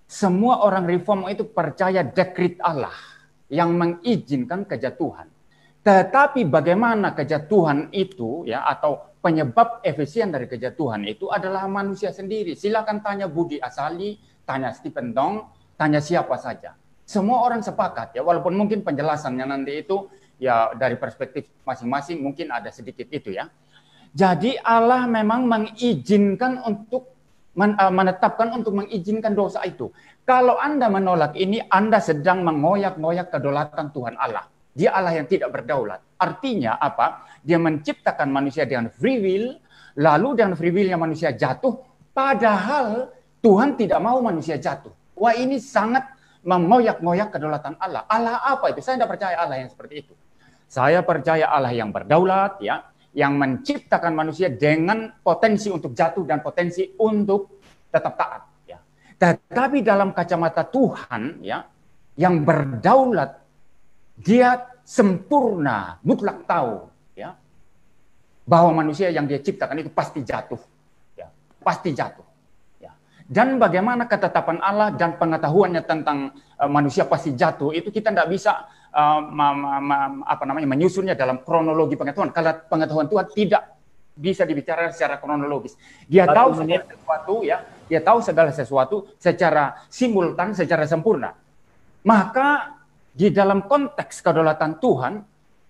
semua orang reform itu percaya dekrit Allah yang mengizinkan kejatuhan. Tetapi bagaimana kejatuhan itu ya, atau penyebab efisien dari kejatuhan itu adalah manusia sendiri. Silakan tanya Budi Asali, tanya Stephen Dong, tanya siapa saja. Semua orang sepakat ya, walaupun mungkin penjelasannya nanti itu ya dari perspektif masing-masing mungkin ada sedikit itu ya. Jadi Allah memang mengizinkan untuk menetapkan untuk mengizinkan dosa itu. Kalau Anda menolak ini, Anda sedang mengoyak-ngoyak kedaulatan Tuhan Allah. Dia Allah yang tidak berdaulat. Artinya apa? Dia menciptakan manusia dengan free will, lalu dengan free will-nya manusia jatuh, padahal Tuhan tidak mau manusia jatuh. Wah, ini sangat mengoyak-ngoyak kedaulatan Allah. Allah apa itu? Saya tidak percaya Allah yang seperti itu. Saya percaya Allah yang berdaulat, ya, yang menciptakan manusia dengan potensi untuk jatuh dan potensi untuk tetap taat. Ya. Tetapi dalam kacamata Tuhan, ya, yang berdaulat, dia sempurna, mutlak tahu, ya, bahwa manusia yang dia ciptakan itu pasti jatuh, ya, pasti jatuh. Ya. Dan bagaimana ketetapan Allah dan pengetahuannya tentang manusia pasti jatuh itu kita tidak bisa menyusunnya dalam kronologi pengetahuan. Kalau pengetahuan Tuhan tidak bisa dibicarakan secara kronologis. Dia tahu segala sesuatu, ya. Dia tahu segala sesuatu secara simultan, secara sempurna. Maka di dalam konteks kedaulatan Tuhan,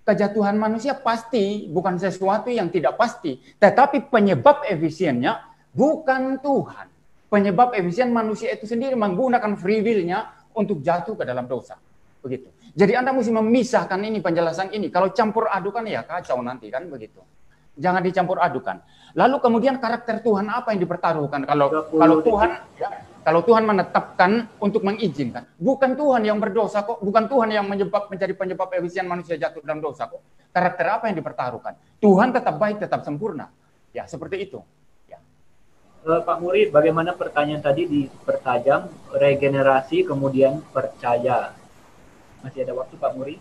kejatuhan manusia pasti bukan sesuatu yang tidak pasti, tetapi penyebab efisiennya bukan Tuhan. Penyebab efisien manusia itu sendiri menggunakan free will-nya untuk jatuh ke dalam dosa. Begitu. Jadi Anda mesti memisahkan ini, penjelasan ini. Kalau campur adukan ya kacau nanti kan begitu. Jangan dicampur adukan. Lalu kemudian karakter Tuhan apa yang dipertaruhkan? Kalau Tuhan menetapkan untuk mengizinkan, bukan Tuhan yang berdosa kok, bukan Tuhan yang menjadi penyebab efisien manusia jatuh dalam dosa kok. Karakter apa yang dipertaruhkan? Tuhan tetap baik, tetap sempurna. Ya, seperti itu. Ya. Pak Muri, bagaimana pertanyaan tadi dipertajam, regenerasi kemudian percaya? Masih ada waktu Pak Muri?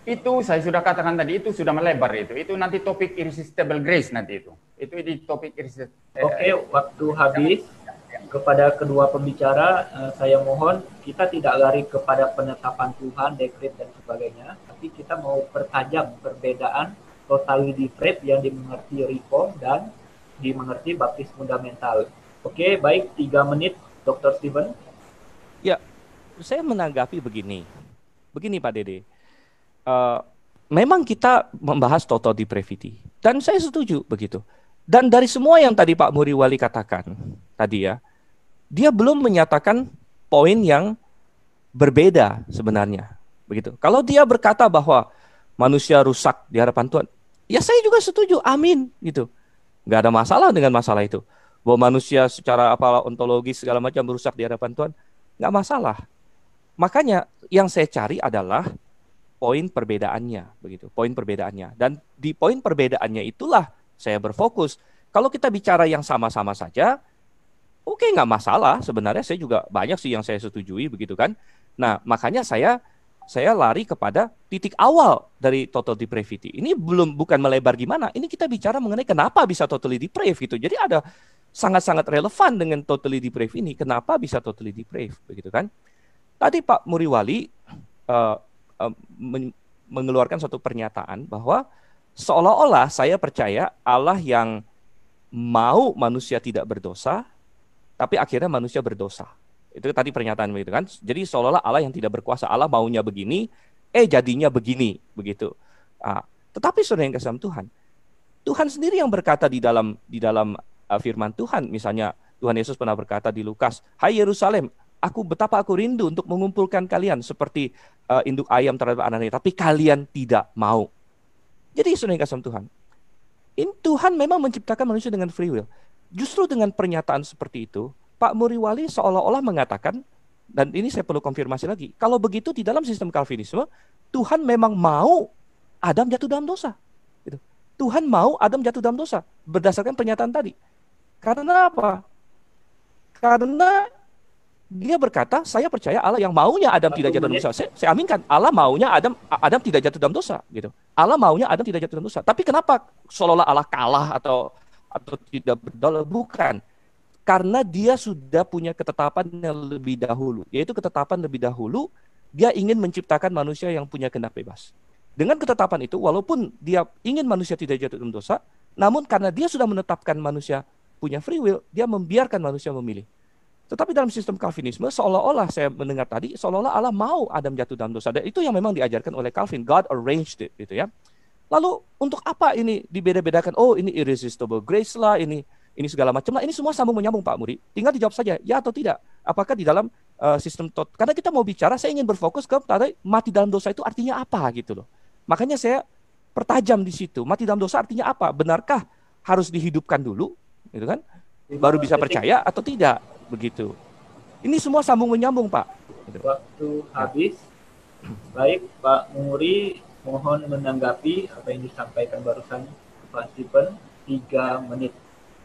Itu saya sudah katakan tadi, itu sudah melebar itu. Itu nanti topik irresistible grace nanti itu. Itu di topik irresistible. Oke, waktu habis. Kepada kedua pembicara, saya mohon kita tidak lari kepada penetapan Tuhan, dekret dan sebagainya, tapi kita mau pertajam perbedaan totally depraved yang dimengerti reform dan dimengerti baptis fundamental. Oke, baik, 3 menit, Dr. Stephen. Ya, saya menanggapi begini Pak Dede. Memang kita membahas total depravity dan saya setuju begitu. Dan dari semua yang tadi Pak Muriwali katakan tadi ya, dia belum menyatakan poin yang berbeda sebenarnya, begitu. Kalau dia berkata bahwa manusia rusak di hadapan Tuhan, ya saya juga setuju, amin, gitu. Nggak ada masalah dengan masalah itu. Bahwa manusia secara ontologis segala macam merusak di hadapan Tuhan, nggak masalah. Makanya yang saya cari adalah poin perbedaannya, begitu. Poin perbedaannya. Dan di poin perbedaannya itulah saya berfokus. Kalau kita bicara yang sama-sama saja, oke, nggak masalah. Sebenarnya saya juga banyak sih yang saya setujui, begitu kan. Nah, makanya saya lari kepada titik awal dari total depravity. Ini bukan melebar gimana. Ini kita bicara mengenai kenapa bisa totally depraved gitu. Jadi ada sangat-sangat relevan dengan totally depraved ini. Kenapa bisa totally depraved, begitu kan? Tadi Pak Muriwali mengeluarkan suatu pernyataan bahwa seolah-olah saya percaya Allah yang mau manusia tidak berdosa, tapi akhirnya manusia berdosa. Itu tadi pernyataan begitu kan. Jadi seolah-olah Allah yang tidak berkuasa, Allah maunya begini, jadinya begini, begitu. Tetapi saudara yang kasih Tuhan, Tuhan sendiri yang berkata di dalam firman Tuhan, misalnya Tuhan Yesus pernah berkata di Lukas, "Hai Yerusalem, betapa aku rindu untuk mengumpulkan kalian seperti induk ayam terhadap anaknya, tapi kalian tidak mau." Jadi saudara yang kasih Tuhan, Tuhan memang menciptakan manusia dengan free will. Justru dengan pernyataan seperti itu, Pak Muriwali seolah-olah mengatakan, dan ini saya perlu konfirmasi lagi, kalau begitu di dalam sistem Calvinisme, Tuhan memang mau Adam jatuh dalam dosa. Gitu. Tuhan mau Adam jatuh dalam dosa, berdasarkan pernyataan tadi. Karena apa? Karena dia berkata, saya percaya Allah yang maunya Adam tidak jatuh dalam dosa. Saya aminkan, Allah maunya Adam tidak jatuh dalam dosa. Gitu. Allah maunya Adam tidak jatuh dalam dosa. Tapi kenapa seolah-olah Allah kalah atau tidak berdosa? Bukan. Karena dia sudah punya ketetapan yang lebih dahulu. Yaitu ketetapan lebih dahulu, dia ingin menciptakan manusia yang punya kehendak bebas. Dengan ketetapan itu, walaupun dia ingin manusia tidak jatuh dalam dosa, namun karena dia sudah menetapkan manusia punya free will, dia membiarkan manusia memilih. Tetapi dalam sistem Calvinisme, seolah-olah saya mendengar tadi, seolah-olah Allah mau Adam jatuh dalam dosa. Dan itu yang memang diajarkan oleh Calvin. God arranged it, gitu ya. Lalu untuk apa ini dibeda-bedakan? Oh, ini irresistible grace lah, ini segala macam lah. Ini semua sambung menyambung Pak Muri. Tinggal dijawab saja, ya atau tidak. Apakah di dalam sistem karena kita mau bicara, saya ingin berfokus ke mati dalam dosa itu artinya apa gitu loh. Makanya saya pertajam di situ. Mati dalam dosa artinya apa? Benarkah harus dihidupkan dulu, gitu kan? Baru bisa percaya atau tidak, begitu. Ini semua sambung menyambung Pak. Gitu. Waktu habis. Baik Pak Muri, mohon menanggapi apa yang disampaikan barusan Pak Stephen, 3 menit.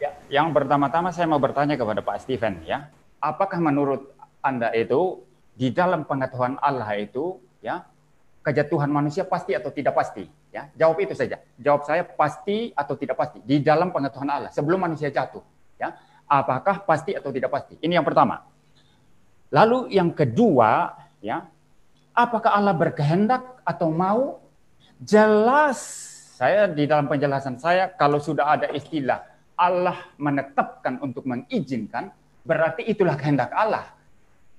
Ya, yang pertama-tama saya mau bertanya kepada Pak Stephen ya, apakah menurut Anda itu di dalam pengetahuan Allah itu ya kejatuhan manusia pasti atau tidak pasti? Ya, jawab itu saja. Jawab saya pasti atau tidak pasti di dalam pengetahuan Allah sebelum manusia jatuh. Ya, apakah pasti atau tidak pasti? Ini yang pertama. Lalu yang kedua, ya, apakah Allah berkehendak atau mau? Jelas saya di dalam penjelasan saya kalau sudah ada istilah Allah menetapkan untuk mengizinkan, berarti itulah kehendak Allah.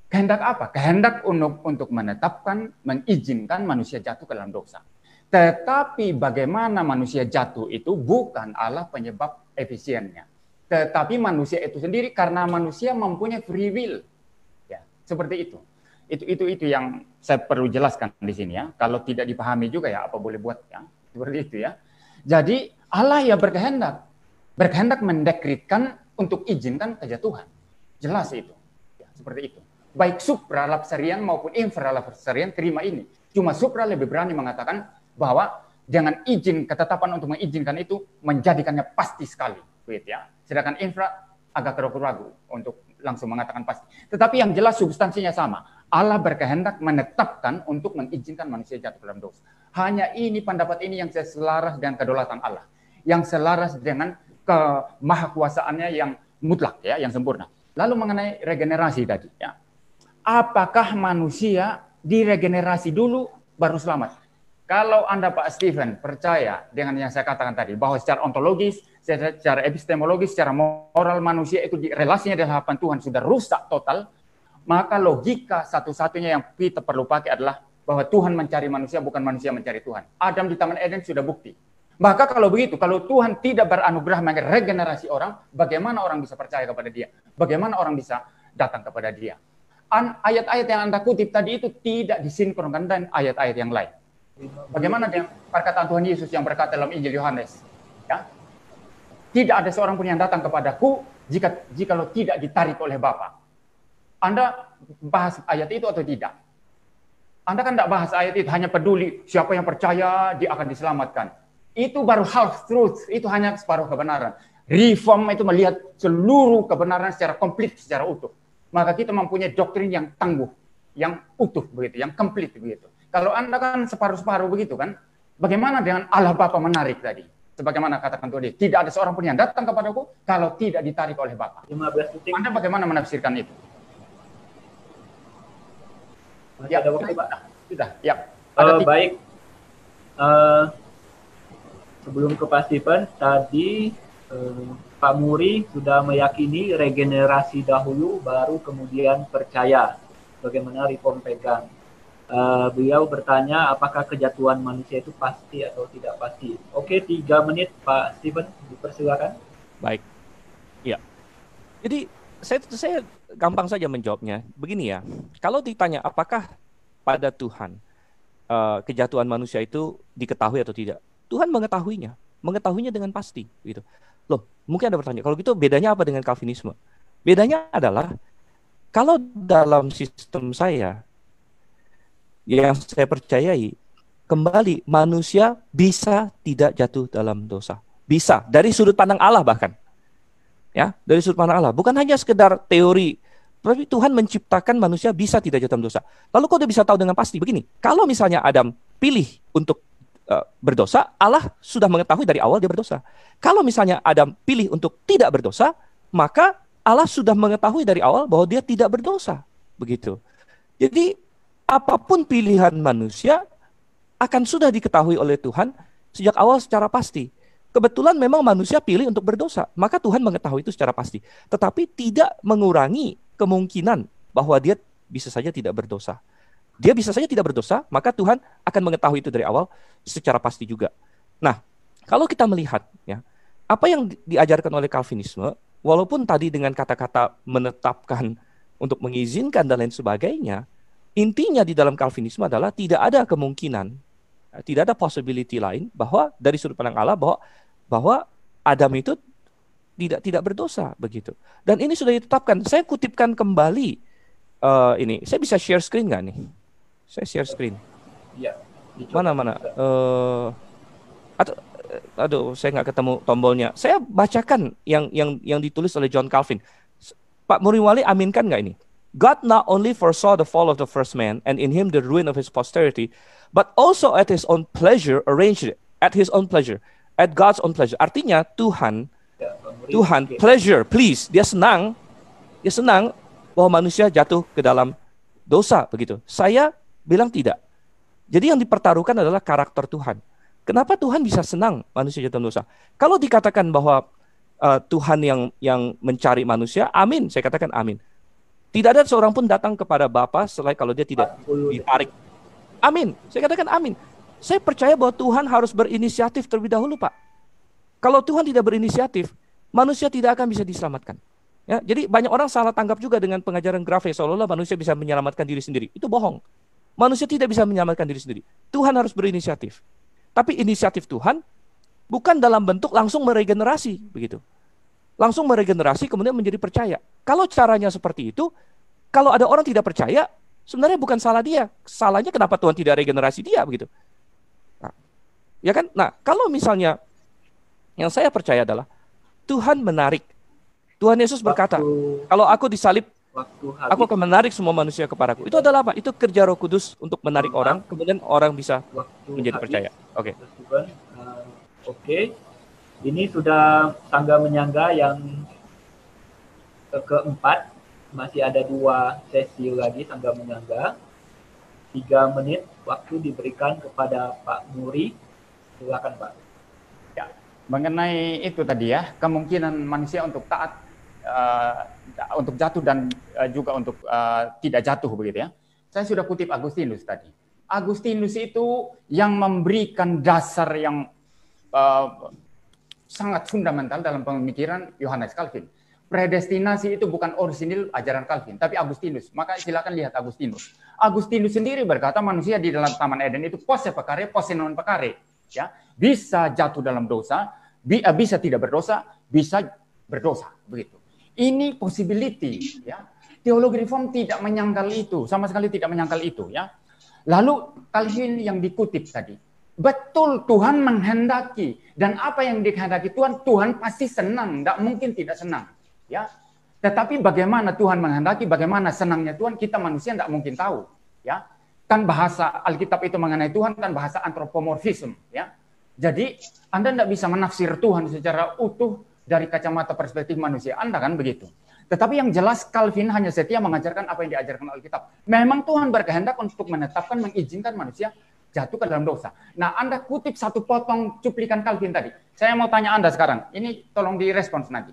Kehendak apa? Kehendak untuk menetapkan, mengizinkan manusia jatuh ke dalam dosa. Tetapi bagaimana manusia jatuh itu bukan Allah penyebab efisiennya. Tetapi manusia itu sendiri karena manusia mempunyai free will. Ya, seperti itu. Itu yang saya perlu jelaskan di sini ya. Kalau tidak dipahami juga ya apa boleh buat ya. Seperti itu ya. Jadi Allah ya berkehendak mendekretkan untuk izinkan kejatuhan. Jelas itu. Ya, seperti itu. Baik supralapsarian maupun infralapsarian terima ini. Cuma supra lebih berani mengatakan bahwa dengan izin ketetapan untuk mengizinkan itu menjadikannya pasti sekali. Gitu ya. Sedangkan infra agak ragu-ragu untuk langsung mengatakan pasti. Tetapi yang jelas substansinya sama. Allah berkehendak menetapkan untuk mengizinkan manusia jatuh ke dalam dosa. Hanya ini pendapat ini yang saya selaras dengan kedaulatan Allah. Yang selaras dengan kemahakuasaannya yang mutlak ya, yang sempurna. Lalu mengenai regenerasi tadi ya. Apakah manusia diregenerasi dulu baru selamat? Kalau Anda Pak Stephen percaya dengan yang saya katakan tadi bahwa secara ontologis, secara epistemologis, secara moral manusia itu relasinya di hadapan Tuhan sudah rusak total, maka logika satu-satunya yang kita perlu pakai adalah bahwa Tuhan mencari manusia, bukan manusia mencari Tuhan. Adam di Taman Eden sudah bukti. Maka kalau begitu, kalau Tuhan tidak beranugerah meregenerasi orang, bagaimana orang bisa percaya kepada Dia? Bagaimana orang bisa datang kepada Dia? Ayat-ayat yang Anda kutip tadi itu tidak disinkronkan dengan ayat-ayat yang lain. Bagaimana dengan perkataan Tuhan Yesus yang berkata dalam Injil Yohanes? Ya? Tidak ada seorang pun yang datang kepadaku jikalau tidak ditarik oleh Bapa. Anda bahas ayat itu atau tidak? Anda kan tidak bahas ayat itu, hanya peduli siapa yang percaya dia akan diselamatkan. Itu baru half truth, itu hanya separuh kebenaran. Reform itu melihat seluruh kebenaran secara komplit, secara utuh. Maka kita mempunyai doktrin yang tangguh, yang utuh begitu, yang komplit begitu. Kalau Anda kan separuh-separuh begitu kan, bagaimana dengan Allah Bapa menarik tadi? Sebagaimana katakan Tuhan, tidak ada seorang pun yang datang kepadaku kalau tidak ditarik oleh Bapa. 15 detik. Anda bagaimana menafsirkan itu? Masih ada waktu, Pak? Sudah, ya. Baik. Sebelum ke Pak Stephen, tadi Pak Muri sudah meyakini regenerasi dahulu, baru kemudian percaya. Bagaimana reform pegang. Beliau bertanya apakah kejatuhan manusia itu pasti atau tidak pasti. Oke, 3 menit Pak Stephen, dipersilakan. Baik. Ya. Jadi saya gampang saja menjawabnya. Begini ya, kalau ditanya apakah pada Tuhan kejatuhan manusia itu diketahui atau tidak, Tuhan mengetahuinya dengan pasti. Gitu. Loh, mungkin Anda bertanya, kalau gitu bedanya apa dengan Calvinisme? Bedanya adalah kalau dalam sistem saya yang saya percayai, kembali manusia bisa tidak jatuh dalam dosa. Bisa, dari sudut pandang Allah bahkan. Ya, dari sudut pandang Allah. Bukan hanya sekedar teori, tapi Tuhan menciptakan manusia bisa tidak jatuh dalam dosa. Lalu kau udah bisa tahu dengan pasti begini, kalau misalnya Adam pilih untuk berdosa, Allah sudah mengetahui dari awal dia berdosa. Kalau misalnya Adam pilih untuk tidak berdosa, maka Allah sudah mengetahui dari awal bahwa dia tidak berdosa. Begitu. Jadi apapun pilihan manusia akan sudah diketahui oleh Tuhan sejak awal secara pasti. Kebetulan memang manusia pilih untuk berdosa, maka Tuhan mengetahui itu secara pasti. Tetapi tidak mengurangi kemungkinan bahwa dia bisa saja tidak berdosa. Dia bisa saja tidak berdosa, maka Tuhan akan mengetahui itu dari awal secara pasti juga. Nah, kalau kita melihat ya, apa yang diajarkan oleh Calvinisme, walaupun tadi dengan kata-kata menetapkan untuk mengizinkan dan lain sebagainya, intinya di dalam Calvinisme adalah tidak ada kemungkinan, tidak ada possibility lain bahwa dari sudut pandang Allah bahwa Adam itu tidak berdosa begitu. Dan ini sudah ditetapkan. Saya kutipkan kembali ini. Saya bisa share screen nggak nih? Saya share screen. Iya. Mana? Aduh, saya nggak ketemu tombolnya. Saya bacakan yang ditulis oleh John Calvin. Pak Muri Wali aminkan nggak ini? God not only foresaw the fall of the first man and in him the ruin of his posterity, but also at his own pleasure arranged it. At his own pleasure, at God's own pleasure. Artinya Tuhan, pleasure, please, dia senang bahwa manusia jatuh ke dalam dosa begitu. Saya bilang tidak. Jadi yang dipertaruhkan adalah karakter Tuhan. Kenapa Tuhan bisa senang manusia jatuh dalam dosa? Kalau dikatakan bahwa Tuhan yang mencari manusia, amin, saya katakan amin. Tidak ada seorang pun datang kepada Bapa selain kalau dia tidak ditarik. Amin, saya katakan amin. Saya percaya bahwa Tuhan harus berinisiatif terlebih dahulu, Pak. Kalau Tuhan tidak berinisiatif, manusia tidak akan bisa diselamatkan. Ya, jadi banyak orang salah tanggap juga dengan pengajaran Grave seolah-olah manusia bisa menyelamatkan diri sendiri. Itu bohong. Manusia tidak bisa menyelamatkan diri sendiri. Tuhan harus berinisiatif. Tapi inisiatif Tuhan bukan dalam bentuk langsung meregenerasi, begitu. Langsung meregenerasi kemudian menjadi percaya. Kalau caranya seperti itu, kalau ada orang tidak percaya, sebenarnya bukan salah dia. Salahnya kenapa Tuhan tidak regenerasi dia, begitu. Nah, ya kan? Nah, kalau misalnya yang saya percaya adalah Tuhan menarik. Tuhan Yesus berkata, kalau aku disalib, aku akan menarik semua manusia kepadaku. Itu adalah apa? Itu kerja Roh Kudus untuk menarik orang, kemudian orang bisa menjadi percaya. Oke. Oke. Ini sudah tangga menyangga yang keempat. Masih ada 2 sesi lagi tangga menyangga. 3 menit waktu diberikan kepada Pak Muri. Silakan, Pak. Ya, mengenai itu tadi ya, kemungkinan manusia untuk taat untuk jatuh dan juga untuk tidak jatuh begitu ya. Saya sudah kutip Agustinus tadi. Agustinus itu yang memberikan dasar yang sangat fundamental dalam pemikiran Yohanes Calvin. Predestinasi itu bukan orisinil ajaran Calvin, tapi Agustinus. Maka silakan lihat Agustinus. Agustinus sendiri berkata manusia di dalam Taman Eden itu posse peccare, posse non peccare. Ya, bisa jatuh dalam dosa, bisa tidak berdosa, bisa berdosa, begitu. Ini possibility, ya. Teologi reform tidak menyangkal itu, sama sekali tidak menyangkal itu, ya. Lalu Calvin yang dikutip tadi, betul Tuhan menghendaki, dan apa yang dikehendaki Tuhan, Tuhan pasti senang, tidak mungkin tidak senang. Ya, tetapi bagaimana Tuhan menghendaki, bagaimana senangnya Tuhan, kita manusia tidak mungkin tahu. Ya, kan bahasa Alkitab itu mengenai Tuhan kan bahasa antropomorfisme. Ya, jadi Anda tidak bisa menafsir Tuhan secara utuh dari kacamata perspektif manusia Anda kan begitu. Tetapi yang jelas Calvin hanya setia mengajarkan apa yang diajarkan Alkitab. Memang Tuhan berkehendak untuk menetapkan, mengizinkan manusia jatuh ke dalam dosa. Nah, Anda kutip satu potong cuplikan Calvin tadi. Saya mau tanya Anda sekarang. Ini tolong direspons nanti.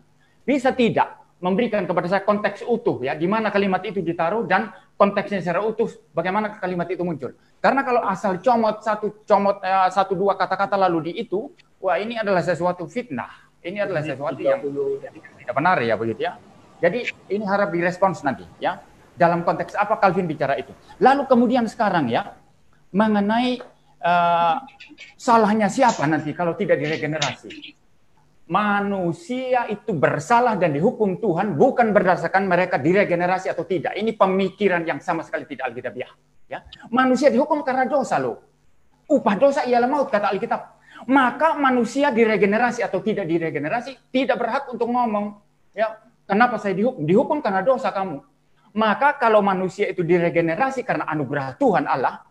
Bisa tidak memberikan kepada saya konteks utuh ya, di mana kalimat itu ditaruh dan konteksnya secara utuh, bagaimana kalimat itu muncul? Karena kalau asal satu dua kata-kata lalu di itu, wah ini adalah sesuatu fitnah. Ini adalah sesuatu yang tidak benar ya begitu ya. Jadi ini harap direspons nanti ya. Dalam konteks apa Calvin bicara itu? Lalu kemudian sekarang ya mengenai salahnya siapa nanti kalau tidak diregenerasi? Manusia itu bersalah dan dihukum Tuhan bukan berdasarkan mereka diregenerasi atau tidak. Ini pemikiran yang sama sekali tidak Alkitabiah. Ya. Manusia dihukum karena dosa loh. Upah dosa ialah maut kata Alkitab. Maka manusia diregenerasi atau tidak diregenerasi tidak berhak untuk ngomong. Ya, kenapa saya dihukum? Dihukum karena dosa kamu. Maka kalau manusia itu diregenerasi karena anugerah Tuhan Allah,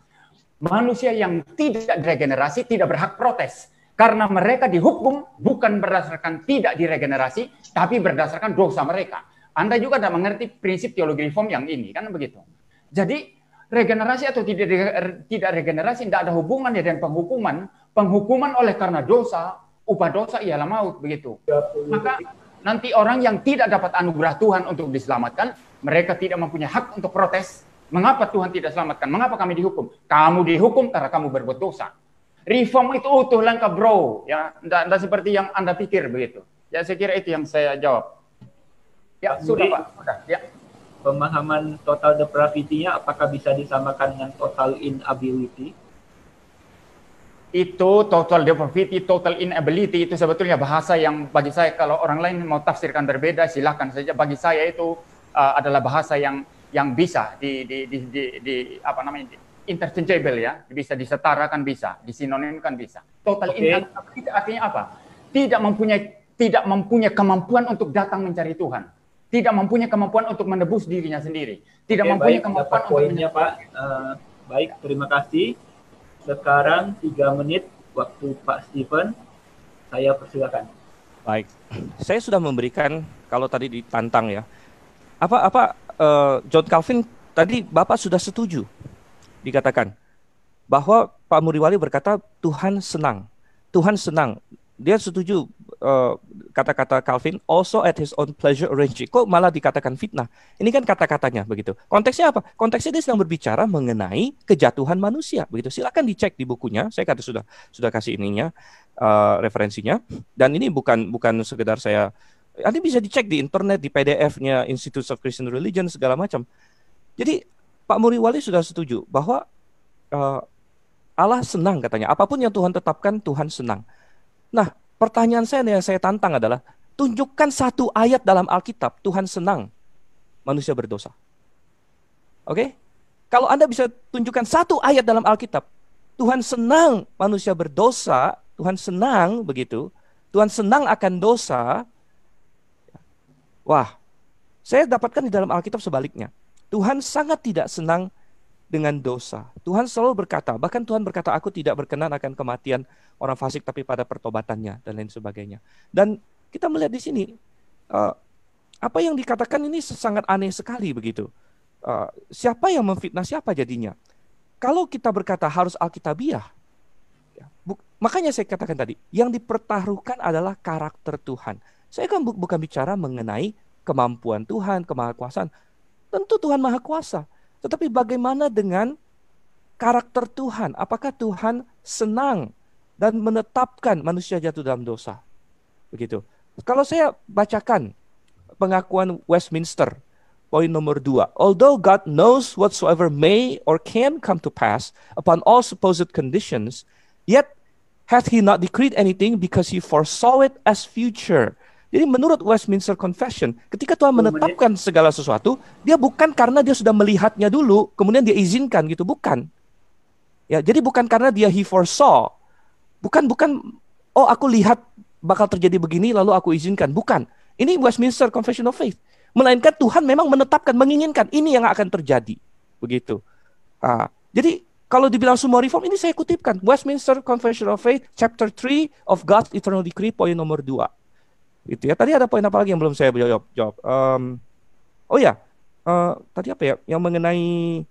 manusia yang tidak diregenerasi tidak berhak protes. Karena mereka dihukum bukan berdasarkan tidak diregenerasi, tapi berdasarkan dosa mereka. Anda juga tidak mengerti prinsip teologi reform yang ini, kan begitu. Jadi, regenerasi atau tidak regenerasi tidak ada hubungannya dengan penghukuman. Penghukuman oleh karena dosa, upah dosa ialah maut, begitu. Maka nanti orang yang tidak dapat anugerah Tuhan untuk diselamatkan, mereka tidak mempunyai hak untuk protes. Mengapa Tuhan tidak selamatkan? Mengapa kami dihukum? Kamu dihukum karena kamu berbuat dosa. Reform itu utuh lengkap bro, ya, tidak seperti yang Anda pikir begitu. Ya saya kira itu yang saya jawab. Ya sudah Pak, sudah. Ya. Pemahaman total depravity-nya apakah bisa disamakan dengan total inability? Itu total depravity, total inability itu sebetulnya bahasa yang bagi saya kalau orang lain mau tafsirkan berbeda silakan saja. Bagi saya itu adalah bahasa yang bisa apa namanya? Interchangeable ya, bisa disetarakan bisa, disinonimkan bisa. Total inability artinya apa? Tidak mempunyai kemampuan untuk datang mencari Tuhan. Tidak mempunyai kemampuan untuk menebus dirinya sendiri. Tidak mempunyai kemampuan untuk poinnya Pak. Baik, terima kasih. Sekarang 3 menit waktu Pak Stephen. Saya persilakan. Baik. Saya sudah memberikan kalau tadi ditantang ya. John Calvin tadi Bapak sudah setuju dikatakan bahwa Pak Muriwali berkata Tuhan senang. Tuhan senang. Dia setuju kata-kata Calvin also at his own pleasure arrange. Kok malah dikatakan fitnah? Ini kan kata-katanya begitu. Konteksnya apa? Konteksnya dia sedang berbicara mengenai kejatuhan manusia begitu. Silakan dicek di bukunya. Saya kata sudah kasih ininya referensinya. Dan ini bukan sekedar saya. Nanti bisa dicek di internet, di PDF-nya Institute of Christian Religion segala macam. Jadi Pak Muriwali sudah setuju bahwa Allah senang katanya. Apapun yang Tuhan tetapkan, Tuhan senang. Nah, pertanyaan saya yang saya tantang adalah, tunjukkan satu ayat dalam Alkitab, Tuhan senang manusia berdosa. Oke? Kalau Anda bisa tunjukkan satu ayat dalam Alkitab, Tuhan senang manusia berdosa, Tuhan senang begitu, Tuhan senang akan dosa. Wah, saya dapatkan di dalam Alkitab sebaliknya. Tuhan sangat tidak senang dengan dosa. Tuhan selalu berkata, bahkan Tuhan berkata, aku tidak berkenan akan kematian orang fasik, tapi pada pertobatannya, dan lain sebagainya. Dan kita melihat di sini, apa yang dikatakan ini sangat aneh sekali begitu. Siapa yang memfitnah siapa jadinya? Kalau kita berkata harus Alkitabiah, makanya saya katakan tadi, yang dipertaruhkan adalah karakter Tuhan. Saya kan bukan bicara mengenai kemampuan Tuhan, kemahakuasaan. Tentu Tuhan Maha Kuasa. Tetapi bagaimana dengan karakter Tuhan? Apakah Tuhan senang dan menetapkan manusia jatuh dalam dosa? Begitu. Kalau saya bacakan pengakuan Westminster, poin nomor 2. Although God knows whatsoever may or can come to pass upon all supposed conditions, yet hath he not decreed anything because he foresaw it as future. Jadi menurut Westminster Confession, ketika Tuhan menetapkan segala sesuatu, dia bukan karena dia sudah melihatnya dulu, kemudian dia izinkan gitu, bukan. Ya, jadi bukan karena dia he foresaw. Bukan, oh aku lihat bakal terjadi begini lalu aku izinkan. Bukan. Ini Westminster Confession of Faith. Melainkan Tuhan memang menetapkan, menginginkan ini yang akan terjadi. Begitu. Jadi kalau dibilang semua reform, ini saya kutipkan. Westminster Confession of Faith, chapter 3 of God's Eternal Decree, poin nomor 2. Gitu ya. Tadi ada poin apa lagi yang belum saya jawab? Tadi apa ya? Yang mengenai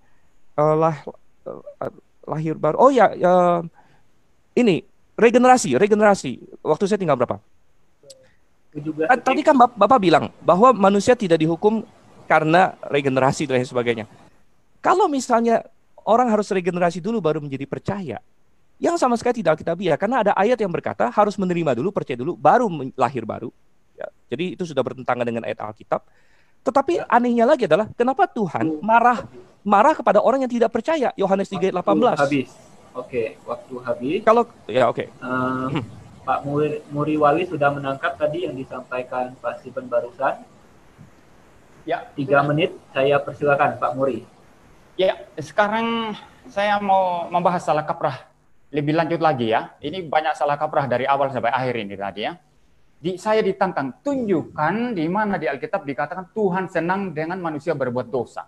lahir baru. Ini regenerasi. Waktu saya tinggal berapa? Tadi kan Bapak bilang bahwa manusia tidak dihukum karena regenerasi dan sebagainya. Kalau misalnya orang harus regenerasi dulu baru menjadi percaya, yang sama sekali tidak alkitabiah, karena ada ayat yang berkata harus menerima dulu, percaya dulu, baru lahir baru. Ya, jadi itu sudah bertentangan dengan ayat Alkitab. Tetapi anehnya lagi adalah kenapa Tuhan marah kepada orang yang tidak percaya? Yohanes 3:18. Habis. Oke, waktu habis. Pak Muri Wali sudah menangkap tadi yang disampaikan Pak Stephen barusan. Ya, 3 menit saya persilakan Pak Muri. Ya, sekarang saya mau membahas salah kaprah lebih lanjut lagi ya. Ini banyak salah kaprah dari awal sampai akhir ini tadi ya. Saya ditantang, tunjukkan di mana di Alkitab dikatakan Tuhan senang dengan manusia berbuat dosa.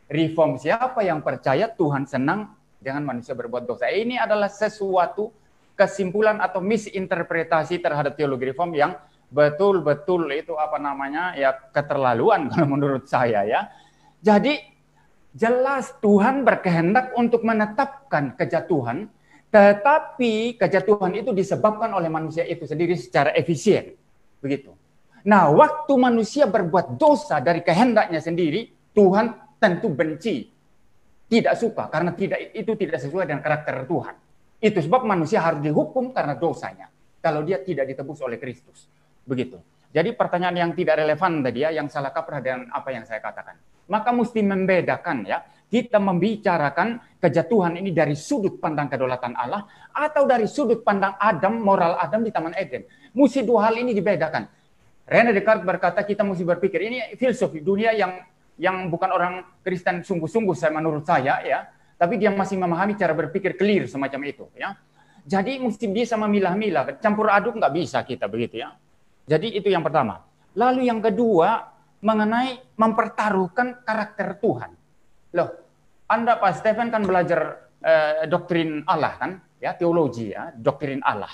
Reform siapa yang percaya Tuhan senang dengan manusia berbuat dosa? Ini adalah sesuatu kesimpulan atau misinterpretasi terhadap teologi reform yang betul-betul itu keterlaluan kalau menurut saya ya. Jadi jelas Tuhan berkehendak untuk menetapkan kejatuhan, tetapi kejatuhan itu disebabkan oleh manusia itu sendiri secara efisien. Begitu. Nah, waktu manusia berbuat dosa dari kehendaknya sendiri, Tuhan tentu benci. Tidak suka, karena itu tidak sesuai dengan karakter Tuhan. Itu sebab manusia harus dihukum karena dosanya. Kalau dia tidak ditebus oleh Kristus. Begitu. Jadi pertanyaan yang tidak relevan tadi ya, yang salah kaprah dengan apa yang saya katakan. Maka mesti membedakan ya. Kita membicarakan kejatuhan ini dari sudut pandang kedaulatan Allah atau dari sudut pandang Adam, moral Adam di Taman Eden. Mesti dua hal ini dibedakan. René Descartes berkata kita mesti berpikir, ini filsuf dunia yang bukan orang Kristen sungguh-sungguh menurut saya ya, tapi dia masih memahami cara berpikir clear semacam itu ya. Jadi mesti bisa memilah-milah, campur aduk nggak bisa kita begitu ya. Jadi itu yang pertama. Lalu yang kedua mengenai mempertaruhkan karakter Tuhan. Loh, Anda Pak Stephen kan belajar doktrin Allah kan, ya teologi ya, doktrin Allah.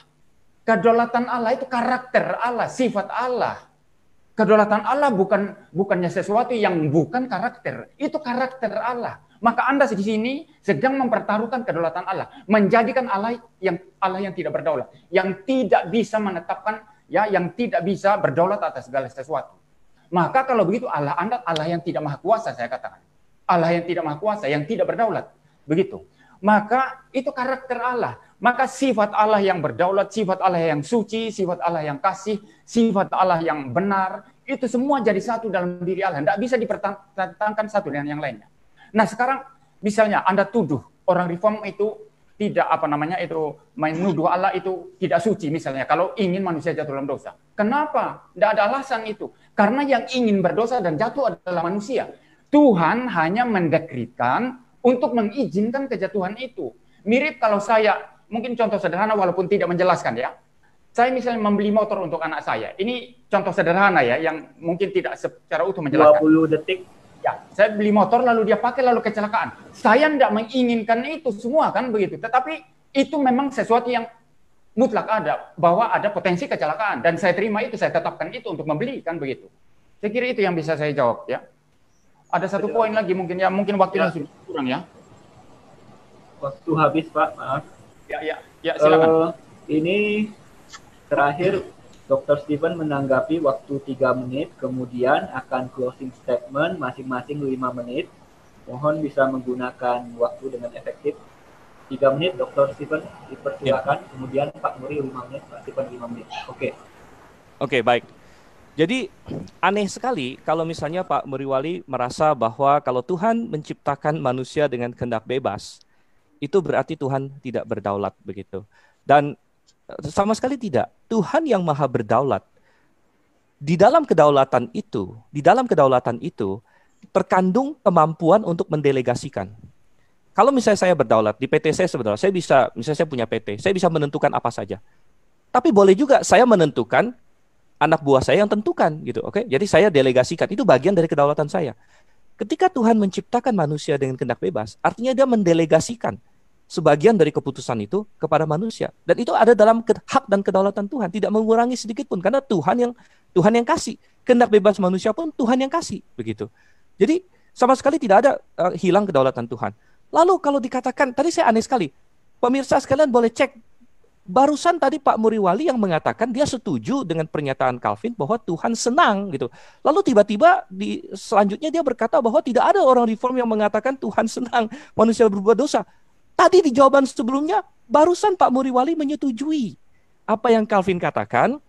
Kedaulatan Allah itu karakter Allah, sifat Allah. Kedaulatan Allah bukannya sesuatu yang bukan karakter, itu karakter Allah. Maka Anda di sini sedang mempertaruhkan kedaulatan Allah, menjadikan Allah yang tidak berdaulat, yang tidak bisa menetapkan ya, yang tidak bisa berdaulat atas segala sesuatu. Maka kalau begitu Allah Anda Allah yang tidak maha kuasa, saya katakan. Allah yang tidak maha kuasa, yang tidak berdaulat. Begitu. Maka itu karakter Allah. Maka sifat Allah yang berdaulat, sifat Allah yang suci, sifat Allah yang kasih, sifat Allah yang benar, itu semua jadi satu dalam diri Allah. Tidak bisa dipertentangkan satu dengan yang lainnya. Nah sekarang misalnya Anda tuduh orang reform itu tidak menuduh Allah itu tidak suci misalnya kalau ingin manusia jatuh dalam dosa. Kenapa? Tidak ada alasan itu. Karena yang ingin berdosa dan jatuh adalah manusia. Tuhan hanya mendekretkan untuk mengizinkan kejatuhan itu. Mirip kalau saya, mungkin contoh sederhana walaupun tidak menjelaskan ya. Saya misalnya membeli motor untuk anak saya. Ini contoh sederhana ya, yang mungkin tidak secara utuh menjelaskan. 20 detik. Ya, saya beli motor lalu dia pakai lalu kecelakaan. Saya tidak menginginkan itu semua kan begitu. Tetapi itu memang sesuatu yang mutlak ada, bahwa ada potensi kecelakaan. Dan saya terima itu, saya tetapkan itu untuk membeli kan begitu. Saya kira itu yang bisa saya jawab ya. Ada satu poin lagi mungkin waktunya sudah kurang ya. Waktu habis Pak, maaf. Ya silakan. Ini terakhir Dr. Stephen menanggapi waktu 3 menit, kemudian akan closing statement masing-masing 5 menit. Mohon bisa menggunakan waktu dengan efektif. 3 menit, Dr. Stephen dipersilakan. Kemudian Pak Muri 5 menit, Pak Stephen 5 menit. Oke, baik. Jadi aneh sekali kalau misalnya Pak Muriwali merasa bahwa kalau Tuhan menciptakan manusia dengan kehendak bebas, itu berarti Tuhan tidak berdaulat begitu. Dan sama sekali tidak. Tuhan yang maha berdaulat. Di dalam kedaulatan itu terkandung kemampuan untuk mendelegasikan. Kalau misalnya saya berdaulat, di PT saya sebenarnya saya bisa, misalnya saya punya PT, saya bisa menentukan apa saja. Tapi boleh juga saya menentukan, anak buah saya yang tentukan gitu, oke? Jadi saya delegasikan, itu bagian dari kedaulatan saya. Ketika Tuhan menciptakan manusia dengan kehendak bebas, artinya dia mendelegasikan sebagian dari keputusan itu kepada manusia. Dan itu ada dalam hak dan kedaulatan Tuhan, tidak mengurangi sedikit pun, karena Tuhan yang kasih. Kehendak bebas manusia pun Tuhan yang kasih, begitu. Jadi sama sekali tidak ada hilang kedaulatan Tuhan. Lalu kalau dikatakan, tadi saya aneh sekali, pemirsa sekalian boleh cek, barusan tadi Pak Muriwali yang mengatakan dia setuju dengan pernyataan Calvin bahwa Tuhan senang gitu. Lalu tiba-tiba selanjutnya dia berkata bahwa tidak ada orang reform yang mengatakan Tuhan senang manusia berbuat dosa. Tadi di jawaban sebelumnya, barusan Pak Muriwali menyetujui apa yang Calvin katakan,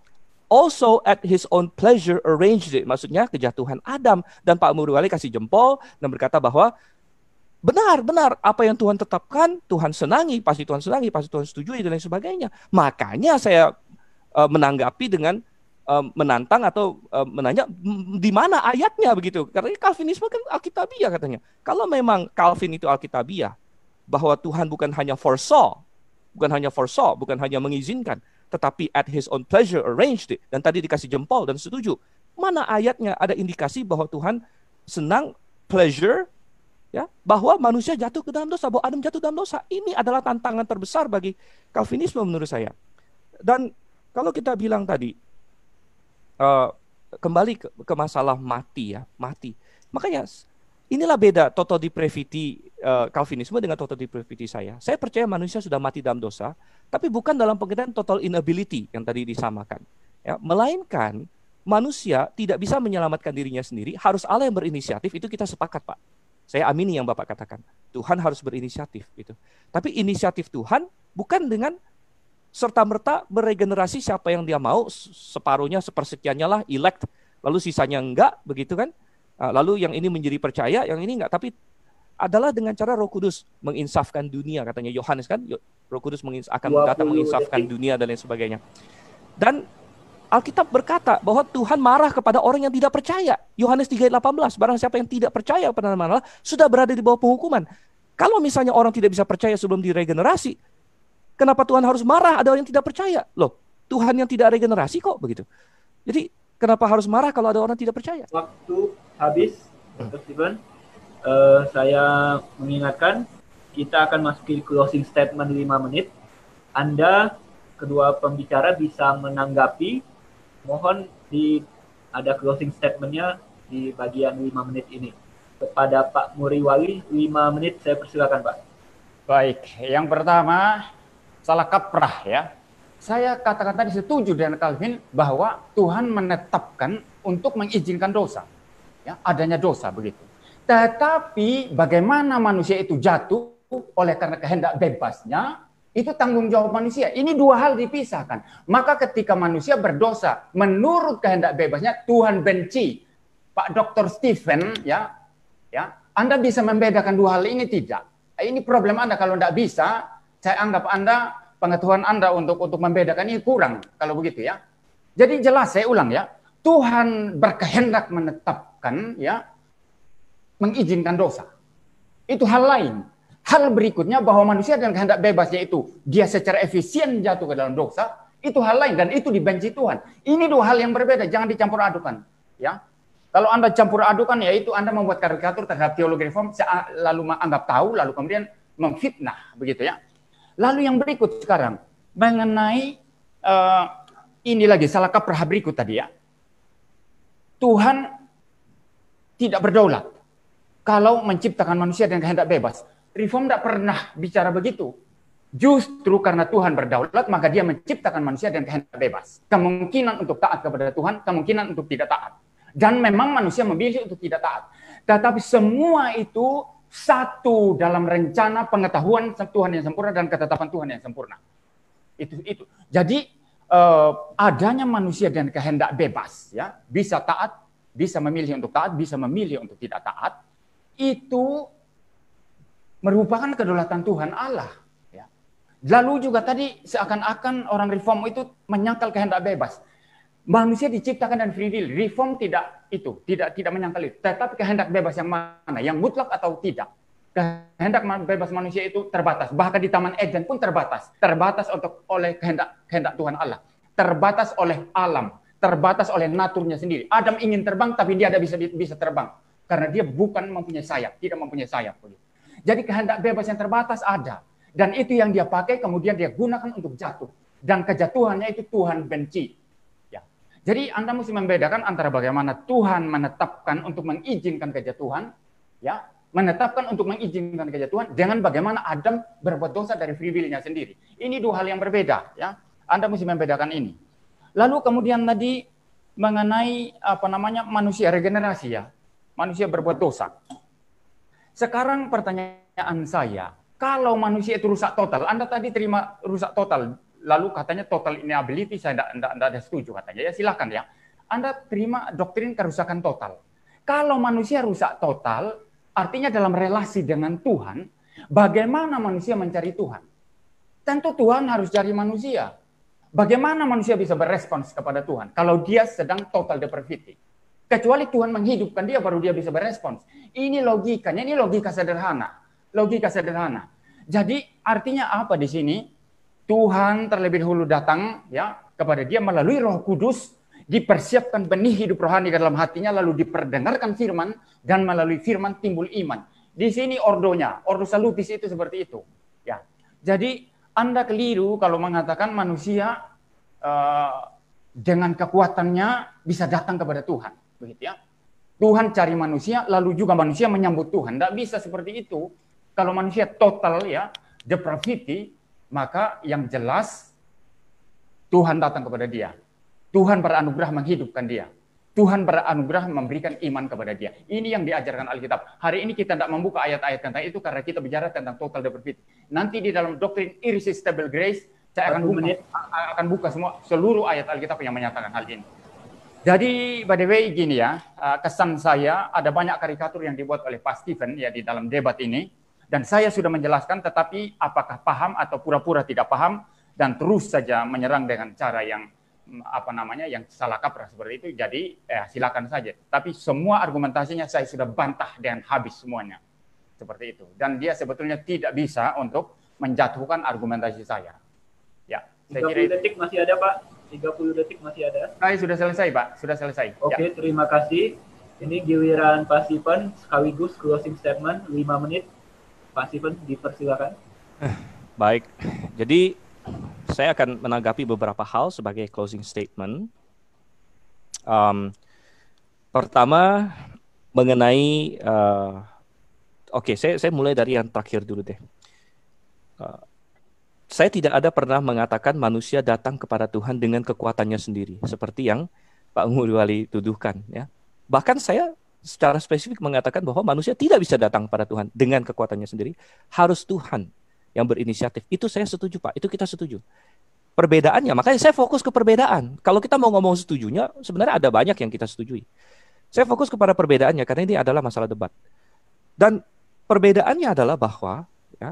also at his own pleasure arranged it. Maksudnya kejatuhan Adam. Dan Pak Muriwali kasih jempol dan berkata bahwa benar, apa yang Tuhan tetapkan, Tuhan senangi, pasti Tuhan setujui, dan lain sebagainya. Makanya saya menanggapi dengan menantang atau menanya di mana ayatnya begitu. Karena Calvinisme kan Alkitabiah katanya. Kalau memang Calvin itu Alkitabiah, bahwa Tuhan bukan hanya foresaw, bukan hanya mengizinkan, tetapi at his own pleasure arranged it, dan tadi dikasih jempol dan setuju. Mana ayatnya ada indikasi bahwa Tuhan senang, pleasure, ya, bahwa manusia jatuh ke dalam dosa, bahwa Adam jatuh dalam dosa. Ini adalah tantangan terbesar bagi Calvinisme menurut saya. Dan kalau kita bilang tadi, kembali ke masalah mati ya, mati. Makanya inilah beda total depravity Calvinisme dengan total depravity saya. Saya percaya manusia sudah mati dalam dosa, tapi bukan dalam pengertian total inability yang tadi disamakan. Ya, melainkan manusia tidak bisa menyelamatkan dirinya sendiri, harus Allah yang berinisiatif, itu kita sepakat Pak. Saya amini yang Bapak katakan. Tuhan harus berinisiatif gitu. Tapi inisiatif Tuhan bukan dengan serta-merta beregenerasi siapa yang dia mau, separuhnya, sepersekiannya lah elect, lalu sisanya enggak, begitu kan? Lalu yang ini menjadi percaya, yang ini enggak. Tapi adalah dengan cara Roh Kudus menginsafkan dunia, katanya Yohanes kan, Roh Kudus akan datang menginsafkan dunia dan lain sebagainya. Dan Alkitab berkata bahwa Tuhan marah kepada orang yang tidak percaya. Yohanes 3:18, barang siapa yang tidak percaya kepada nama Allah sudah berada di bawah penghukuman. Kalau misalnya orang tidak bisa percaya sebelum diregenerasi, kenapa Tuhan harus marah ada orang yang tidak percaya? Loh, Tuhan yang tidak regenerasi kok begitu. Jadi kenapa harus marah kalau ada orang tidak percaya? Waktu habis, Dr. Stephen. Saya mengingatkan kita akan masuki closing statement 5 menit. Anda kedua pembicara bisa menanggapi. Mohon ada closing statement-nya di bagian 5 menit ini. Kepada Pak Muriwali, 5 menit saya persilakan Pak. Baik, yang pertama salah kaprah ya. Saya katakan tadi setuju dengan Calvin bahwa Tuhan menetapkan untuk mengizinkan dosa. Ya, adanya dosa begitu. Tetapi bagaimana manusia itu jatuh oleh karena kehendak bebasnya, itu tanggung jawab manusia. Ini dua hal dipisahkan. Maka ketika manusia berdosa menurut kehendak bebasnya, Tuhan benci. Pak Dr. Stephen, ya, Anda bisa membedakan dua hal ini tidak? Ini problem Anda. Kalau tidak bisa, saya anggap Anda, pengetahuan Anda untuk membedakan ini kurang. Kalau begitu ya. Jadi jelas, saya ulang ya. Tuhan berkehendak menetapkan, ya, mengizinkan dosa. Itu hal lain. Hal berikutnya bahwa manusia dengan kehendak bebasnya itu dia secara efisien jatuh ke dalam dosa, itu hal lain dan itu dibenci Tuhan. Ini dua hal yang berbeda, jangan dicampur adukan, ya. Kalau Anda campur adukan, yaitu Anda membuat karikatur terhadap teologi reform, lalu anggap tahu, lalu kemudian memfitnah, begitu ya. Lalu yang berikut sekarang mengenai ini lagi salah kaprah berikut tadi ya. Tuhan tidak berdaulat kalau menciptakan manusia dengan kehendak bebas. Reform tidak pernah bicara begitu. Justru karena Tuhan berdaulat, maka dia menciptakan manusia dengan kehendak bebas. Kemungkinan untuk taat kepada Tuhan, kemungkinan untuk tidak taat. Dan memang manusia memilih untuk tidak taat. Tetapi semua itu satu dalam rencana pengetahuan Tuhan yang sempurna dan ketetapan Tuhan yang sempurna. Itu. Jadi adanya manusia dengan kehendak bebas, ya, bisa taat, bisa memilih untuk taat, bisa memilih untuk tidak taat, itu merupakan kedaulatan Tuhan Allah. Lalu juga tadi seakan-akan orang reform itu menyangkal kehendak bebas. Manusia diciptakan dan free will. Reform tidak menyangkal itu. Tetapi kehendak bebas yang mana? Yang mutlak atau tidak? Kehendak bebas manusia itu terbatas. Bahkan di Taman Eden pun terbatas. Terbatas oleh kehendak Tuhan Allah. Terbatas oleh alam. Terbatas oleh naturnya sendiri. Adam ingin terbang tapi dia tidak bisa terbang. Karena dia bukan mempunyai sayap. Tidak mempunyai sayap. Jadi kehendak bebas yang terbatas ada. Dan itu yang dia pakai, kemudian dia gunakan untuk jatuh. Dan kejatuhannya itu Tuhan benci. Ya. Jadi Anda mesti membedakan antara bagaimana Tuhan menetapkan untuk mengizinkan kejatuhan, ya, menetapkan untuk mengizinkan kejatuhan, dengan bagaimana Adam berbuat dosa dari free will-nya sendiri. Ini dua hal yang berbeda. Ya. Anda mesti membedakan ini. Lalu kemudian tadi mengenai manusia regenerasi, ya, manusia berbuat dosa. Sekarang pertanyaan saya, kalau manusia itu rusak total, Anda tadi terima rusak total, lalu katanya total inability, saya tidak ada setuju katanya. Ya silakan ya. Anda terima doktrin kerusakan total. Kalau manusia rusak total, artinya dalam relasi dengan Tuhan, bagaimana manusia mencari Tuhan? Tentu Tuhan harus cari manusia. Bagaimana manusia bisa berespons kepada Tuhan kalau dia sedang total depravity? Kecuali Tuhan menghidupkan dia, baru dia bisa berespons. Ini logikanya, ini logika sederhana. Logika sederhana. Jadi artinya apa di sini? Tuhan terlebih dahulu datang ya kepada dia melalui Roh Kudus, dipersiapkan benih hidup rohani ke dalam hatinya, lalu diperdengarkan firman, dan melalui firman timbul iman. Di sini ordonya, ordo salutis itu seperti itu. Ya. Jadi Anda keliru kalau mengatakan manusia dengan kekuatannya bisa datang kepada Tuhan, begitu ya. Tuhan cari manusia, lalu juga manusia menyambut Tuhan. Tidak bisa seperti itu. Kalau manusia total ya depravity, maka yang jelas Tuhan datang kepada dia. Tuhan beranugerah menghidupkan dia. Tuhan beranugerah memberikan iman kepada dia. Ini yang diajarkan Alkitab. Hari ini kita tidak membuka ayat-ayat tentang itu karena kita bicara tentang total depravity. Nanti di dalam doktrin irresistible grace saya akan buka seluruh ayat Alkitab yang menyatakan hal ini. Jadi by the way gini ya, kesan saya ada banyak karikatur yang dibuat oleh Pak Stephen ya di dalam debat ini. Dan saya sudah menjelaskan, tetapi apakah paham atau pura-pura tidak paham dan terus saja menyerang dengan cara yang yang salah kaprah seperti itu. Jadi silakan saja. Tapi semua argumentasinya saya sudah bantah dengan habis semuanya seperti itu. Dan dia sebetulnya tidak bisa untuk menjatuhkan argumentasi saya. Ya, 30 detik masih ada Pak. 30 detik masih ada. Saya sudah selesai Pak, sudah selesai. Oke, terima kasih. Ini giliran Pak Stephen sekaligus closing statement 5 menit. Pak Stephen, dipersilakan. Baik, jadi saya akan menanggapi beberapa hal sebagai closing statement. Pertama, mengenai, saya mulai dari yang terakhir dulu deh. Saya tidak ada pernah mengatakan manusia datang kepada Tuhan dengan kekuatannya sendiri, seperti yang Pak Muriwali tuduhkan. Ya. Bahkan saya secara spesifik mengatakan bahwa manusia tidak bisa datang pada Tuhan dengan kekuatannya sendiri, harus Tuhan yang berinisiatif. Itu saya setuju Pak, itu kita setuju. Perbedaannya, makanya saya fokus ke perbedaan. Kalau kita mau ngomong setujunya, sebenarnya ada banyak yang kita setujui. Saya fokus kepada perbedaannya, karena ini adalah masalah debat. Dan perbedaannya adalah bahwa, ya,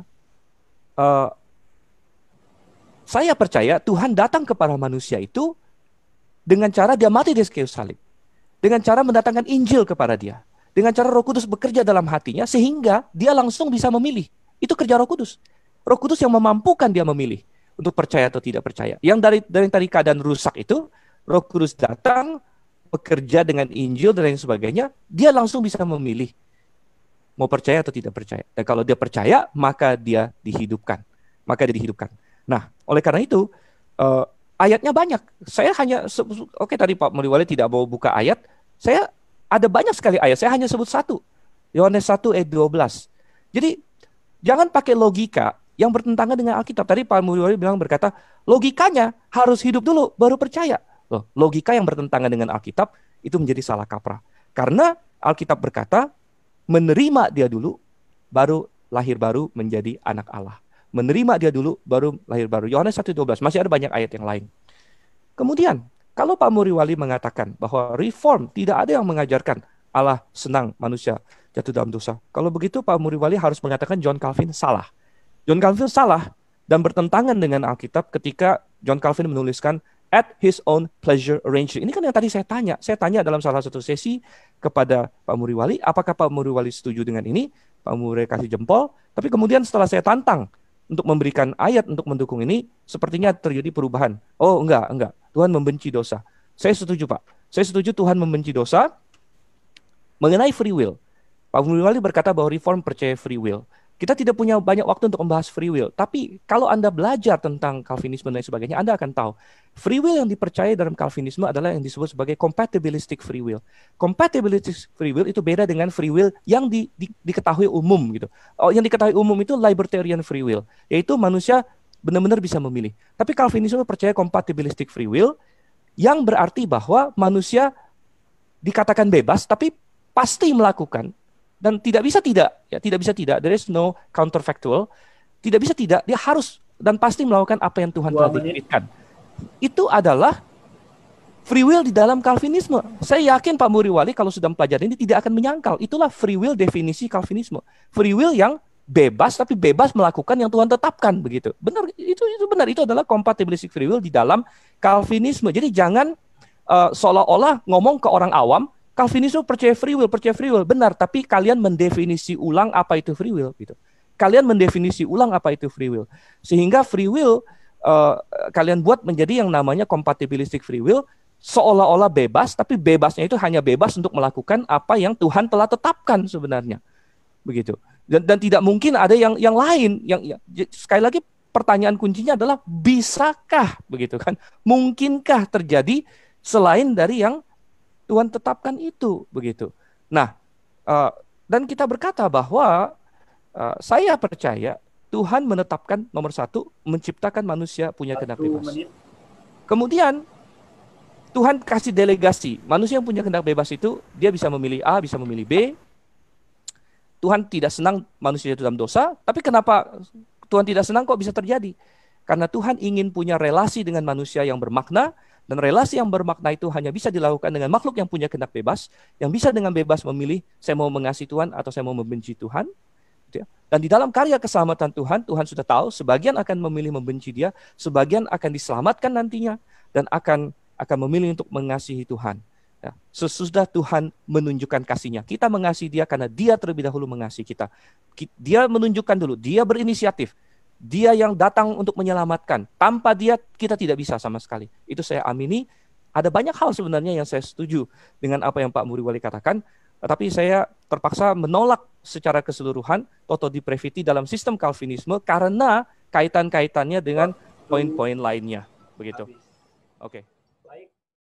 saya percaya Tuhan datang kepada manusia itu dengan cara dia mati di kayu salib. Dengan cara mendatangkan Injil kepada dia. Dengan cara Roh Kudus bekerja dalam hatinya sehingga dia langsung bisa memilih. Itu kerja Roh Kudus. Roh Kudus yang memampukan dia memilih untuk percaya atau tidak percaya. Yang dari tadi keadaan rusak itu, Roh Kudus datang, bekerja dengan Injil dan lain sebagainya, dia langsung bisa memilih mau percaya atau tidak percaya. Dan kalau dia percaya, maka dia dihidupkan. Nah, oleh karena itu, ayatnya banyak. Saya hanya, tadi Pak Muriwali tidak mau buka ayat. Saya ada banyak sekali ayat. Saya hanya sebut satu. Yohanes 1 ayat 12. Jadi, jangan pakai logika yang bertentangan dengan Alkitab. Tadi Pak Muriwali berkata, logikanya harus hidup dulu, baru percaya. Loh, logika yang bertentangan dengan Alkitab itu menjadi salah kaprah. Karena Alkitab berkata, menerima dia dulu, baru lahir baru menjadi anak Allah. Menerima dia dulu, baru lahir baru. Yohanes 1:12, masih ada banyak ayat yang lain. Kemudian, kalau Pak Muriwali mengatakan bahwa reform tidak ada yang mengajarkan Allah senang manusia jatuh dalam dosa. Kalau begitu Pak Muriwali harus mengatakan John Calvin salah. John Calvin salah dan bertentangan dengan Alkitab ketika John Calvin menuliskan at his own pleasure arranged. Ini kan yang tadi saya tanya. Saya tanya dalam salah satu sesi kepada Pak Muriwali, apakah Pak Muriwali setuju dengan ini? Pak Muriwali kasih jempol. Tapi kemudian setelah saya tantang untuk memberikan ayat untuk mendukung ini, sepertinya terjadi perubahan. Oh, enggak. Tuhan membenci dosa. Saya setuju, Pak. Saya setuju Tuhan membenci dosa. Mengenai free will, Pak Muriwali berkata bahwa reform percaya free will. Kita tidak punya banyak waktu untuk membahas free will. Tapi kalau Anda belajar tentang Calvinisme dan sebagainya, Anda akan tahu free will yang dipercaya dalam Calvinisme adalah yang disebut sebagai compatibilistic free will. Compatibilistic free will itu beda dengan free will yang diketahui umum gitu. Yang diketahui umum itu libertarian free will, yaitu manusia benar-benar bisa memilih. Tapi Calvinisme percaya compatibilistic free will yang berarti bahwa manusia dikatakan bebas tapi pasti melakukan dan tidak bisa tidak, there is no counterfactual, tidak bisa tidak, dia harus dan pasti melakukan apa yang Tuhan telah diberikan. Itu adalah free will di dalam Calvinisme. Saya yakin Pak Muriwali kalau sudah mempelajari ini tidak akan menyangkal. Itulah free will definisi Calvinisme. Free will yang bebas tapi bebas melakukan yang Tuhan tetapkan begitu. Benar, itu benar, itu adalah compatibilistic free will di dalam Calvinisme. Jadi jangan seolah-olah ngomong ke orang awam Calvinisme percaya free will, benar, tapi kalian mendefinisi ulang apa itu free will gitu. Kalian mendefinisi ulang apa itu free will. Sehingga free will kalian buat menjadi yang namanya compatibilistic free will seolah-olah bebas, tapi bebasnya itu hanya bebas untuk melakukan apa yang Tuhan telah tetapkan sebenarnya. Begitu. Dan tidak mungkin ada yang lain sekali lagi pertanyaan kuncinya adalah bisakah begitu kan? Mungkinkah terjadi selain dari yang Tuhan tetapkan itu begitu. Nah, dan kita berkata bahwa saya percaya Tuhan menetapkan nomor satu menciptakan manusia punya kehendak bebas. Kemudian Tuhan kasih delegasi manusia yang punya kehendak bebas itu dia bisa memilih A, bisa memilih B. Tuhan tidak senang manusia dalam dosa, tapi kenapa Tuhan tidak senang kok bisa terjadi? Karena Tuhan ingin punya relasi dengan manusia yang bermakna. Dan relasi yang bermakna itu hanya bisa dilakukan dengan makhluk yang punya kehendak bebas, yang bisa dengan bebas memilih, saya mau mengasihi Tuhan atau saya mau membenci Tuhan. Dan di dalam karya keselamatan Tuhan, Tuhan sudah tahu sebagian akan memilih membenci Dia, sebagian akan diselamatkan nantinya, dan akan memilih untuk mengasihi Tuhan. Ya, sesudah Tuhan menunjukkan kasih-Nya, kita mengasihi Dia karena Dia terlebih dahulu mengasihi kita. Dia menunjukkan dulu, Dia berinisiatif. Dia yang datang untuk menyelamatkan. Tanpa Dia, kita tidak bisa sama sekali. Itu saya amini. Ada banyak hal sebenarnya yang saya setuju dengan apa yang Pak Muriwali katakan. Tapi saya terpaksa menolak secara keseluruhan toto di previti dalam sistem Calvinisme karena kaitan-kaitannya dengan poin-poin lainnya. Begitu. Oke.